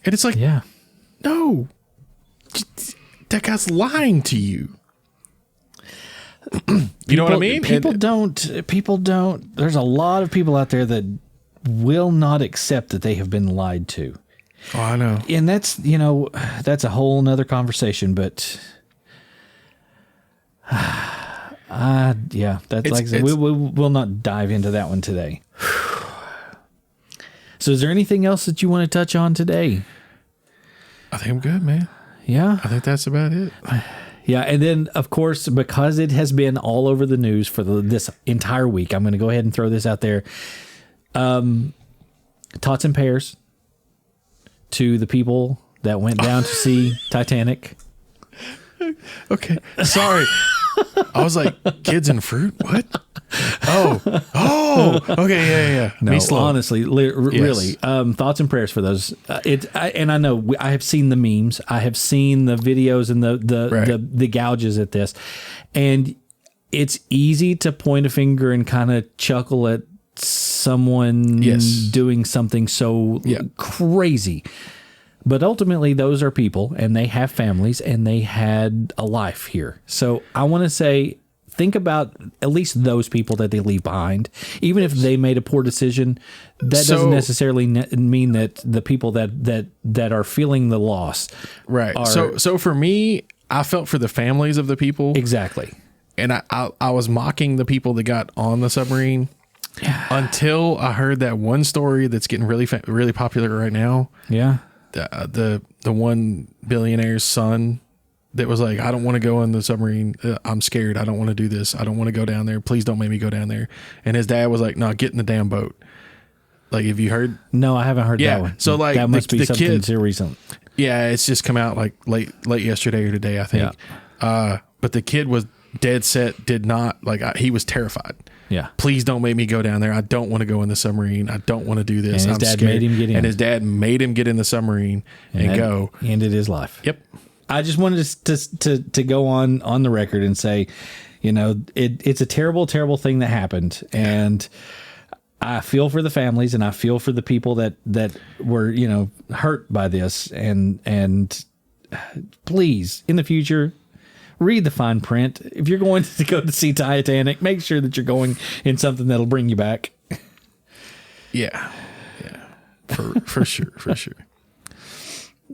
And it's like, no, that guy's lying to you. You know what I mean? People don't. There's a lot of people out there that will not accept that they have been lied to. Oh, I know. And that's a whole nother conversation, but that's like I said, we'll not dive into that one today. So is there anything else that you want to touch on today? I think I'm good, man. Yeah. I think that's about it. Yeah, and then, of course, because it has been all over the news for this entire week, I'm going to go ahead and throw this out there. Tots and pears to the people that went down to see Titanic. Okay, sorry. I was like, kids and fruit? What? Oh, okay, yeah. No, honestly, really, thoughts and prayers for those. And I know I have seen the memes, I have seen the videos and the gouges at this, and it's easy to point a finger and kind of chuckle at someone doing something so crazy. But ultimately, those are people, and they have families, and they had a life here. So I want to say, think about at least those people that they leave behind. Even if they made a poor decision, that doesn't necessarily mean that the people that are feeling the loss. Right. So for me, I felt for the families of the people. Exactly. And I was mocking the people that got on the submarine until I heard that one story that's getting really popular right now. Yeah. The one billionaire's son that was like, I don't want to go on the submarine. I'm scared. I don't want to do this. I don't want to go down there. Please don't make me go down there. And his dad was like, no, get in the damn boat. Like, have you heard? No, I haven't heard that one. So like that must be something too recent. Yeah. It's just come out like late yesterday or today, I think. Yeah. But the kid was dead set, did not he was terrified. Yeah. Please don't make me go down there. I don't want to go in the submarine. I don't want to do this. And his dad made him get in. And his dad made him get in the submarine and go. Ended his life. Yep. I just wanted to go on the record and say, it's a terrible, terrible thing that happened. And I feel for the families, and I feel for the people that were, hurt by this. And please, in the future, read the fine print. If you're going to go to see Titanic, make sure that you're going in something that'll bring you back. Yeah. For sure.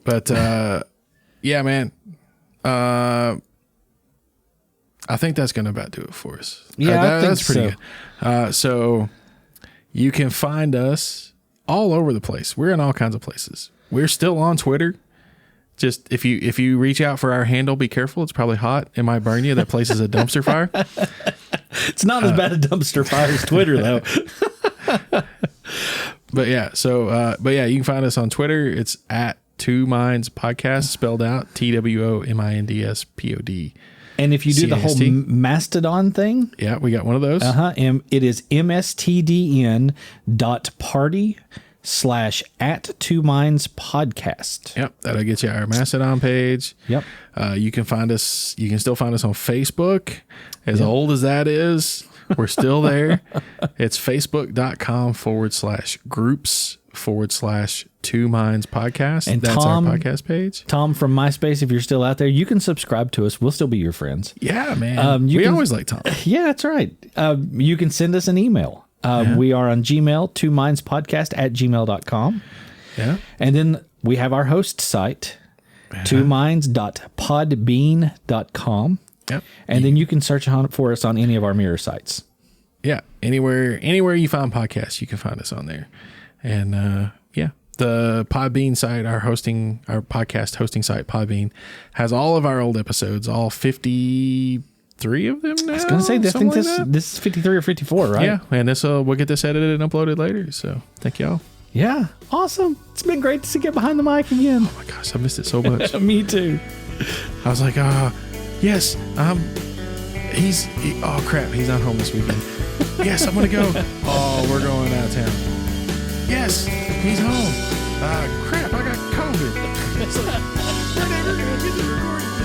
But yeah, man. I think that's going to about do it for us. Yeah, I think that's pretty good. So you can find us all over the place. We're in all kinds of places. We're still on Twitter. Just if you reach out for our handle, be careful. It's probably hot. It might burn you. That place is a dumpster fire. It's not as bad a dumpster fire as Twitter, though. But yeah, you can find us on Twitter. It's at twomindspodcast, spelled out TWOMINDSPOD. And if you do the whole Mastodon thing, yeah, we got one of those. It is mstdn.party/@twomindspodcast. Yep, that'll get you our Mastodon page. Yep. You can still find us on Facebook. As old as that is, we're still there. It's facebook.com/groups/2mindspodcast. And that's Tom, our podcast page. Tom from MySpace, if you're still out there, you can subscribe to us. We'll still be your friends. Yeah, man. We always like Tom. Yeah, that's right. You can send us an email. We are on Gmail, twomindspodcast@gmail.com. Yeah. And then we have our host site, twominds.podbean.com. Yep. And then you can search for us on any of our mirror sites. Yeah. Anywhere you find podcasts, you can find us on there. And the Podbean site, our podcast hosting site, Podbean, has all of our old episodes, all 53 of them now. I was going to say, I think this is 53 or 54, right? Yeah. And we'll get this edited and uploaded later. So thank y'all. Yeah. Awesome. It's been great to get behind the mic again. Oh my gosh, I missed it so much. Me too. I was like, yes, Oh crap, he's not home this weekend. Yes, I'm gonna go. Oh, we're going out of town. Yes, he's home. Crap, I got COVID. It's like, we're never gonna get the recording.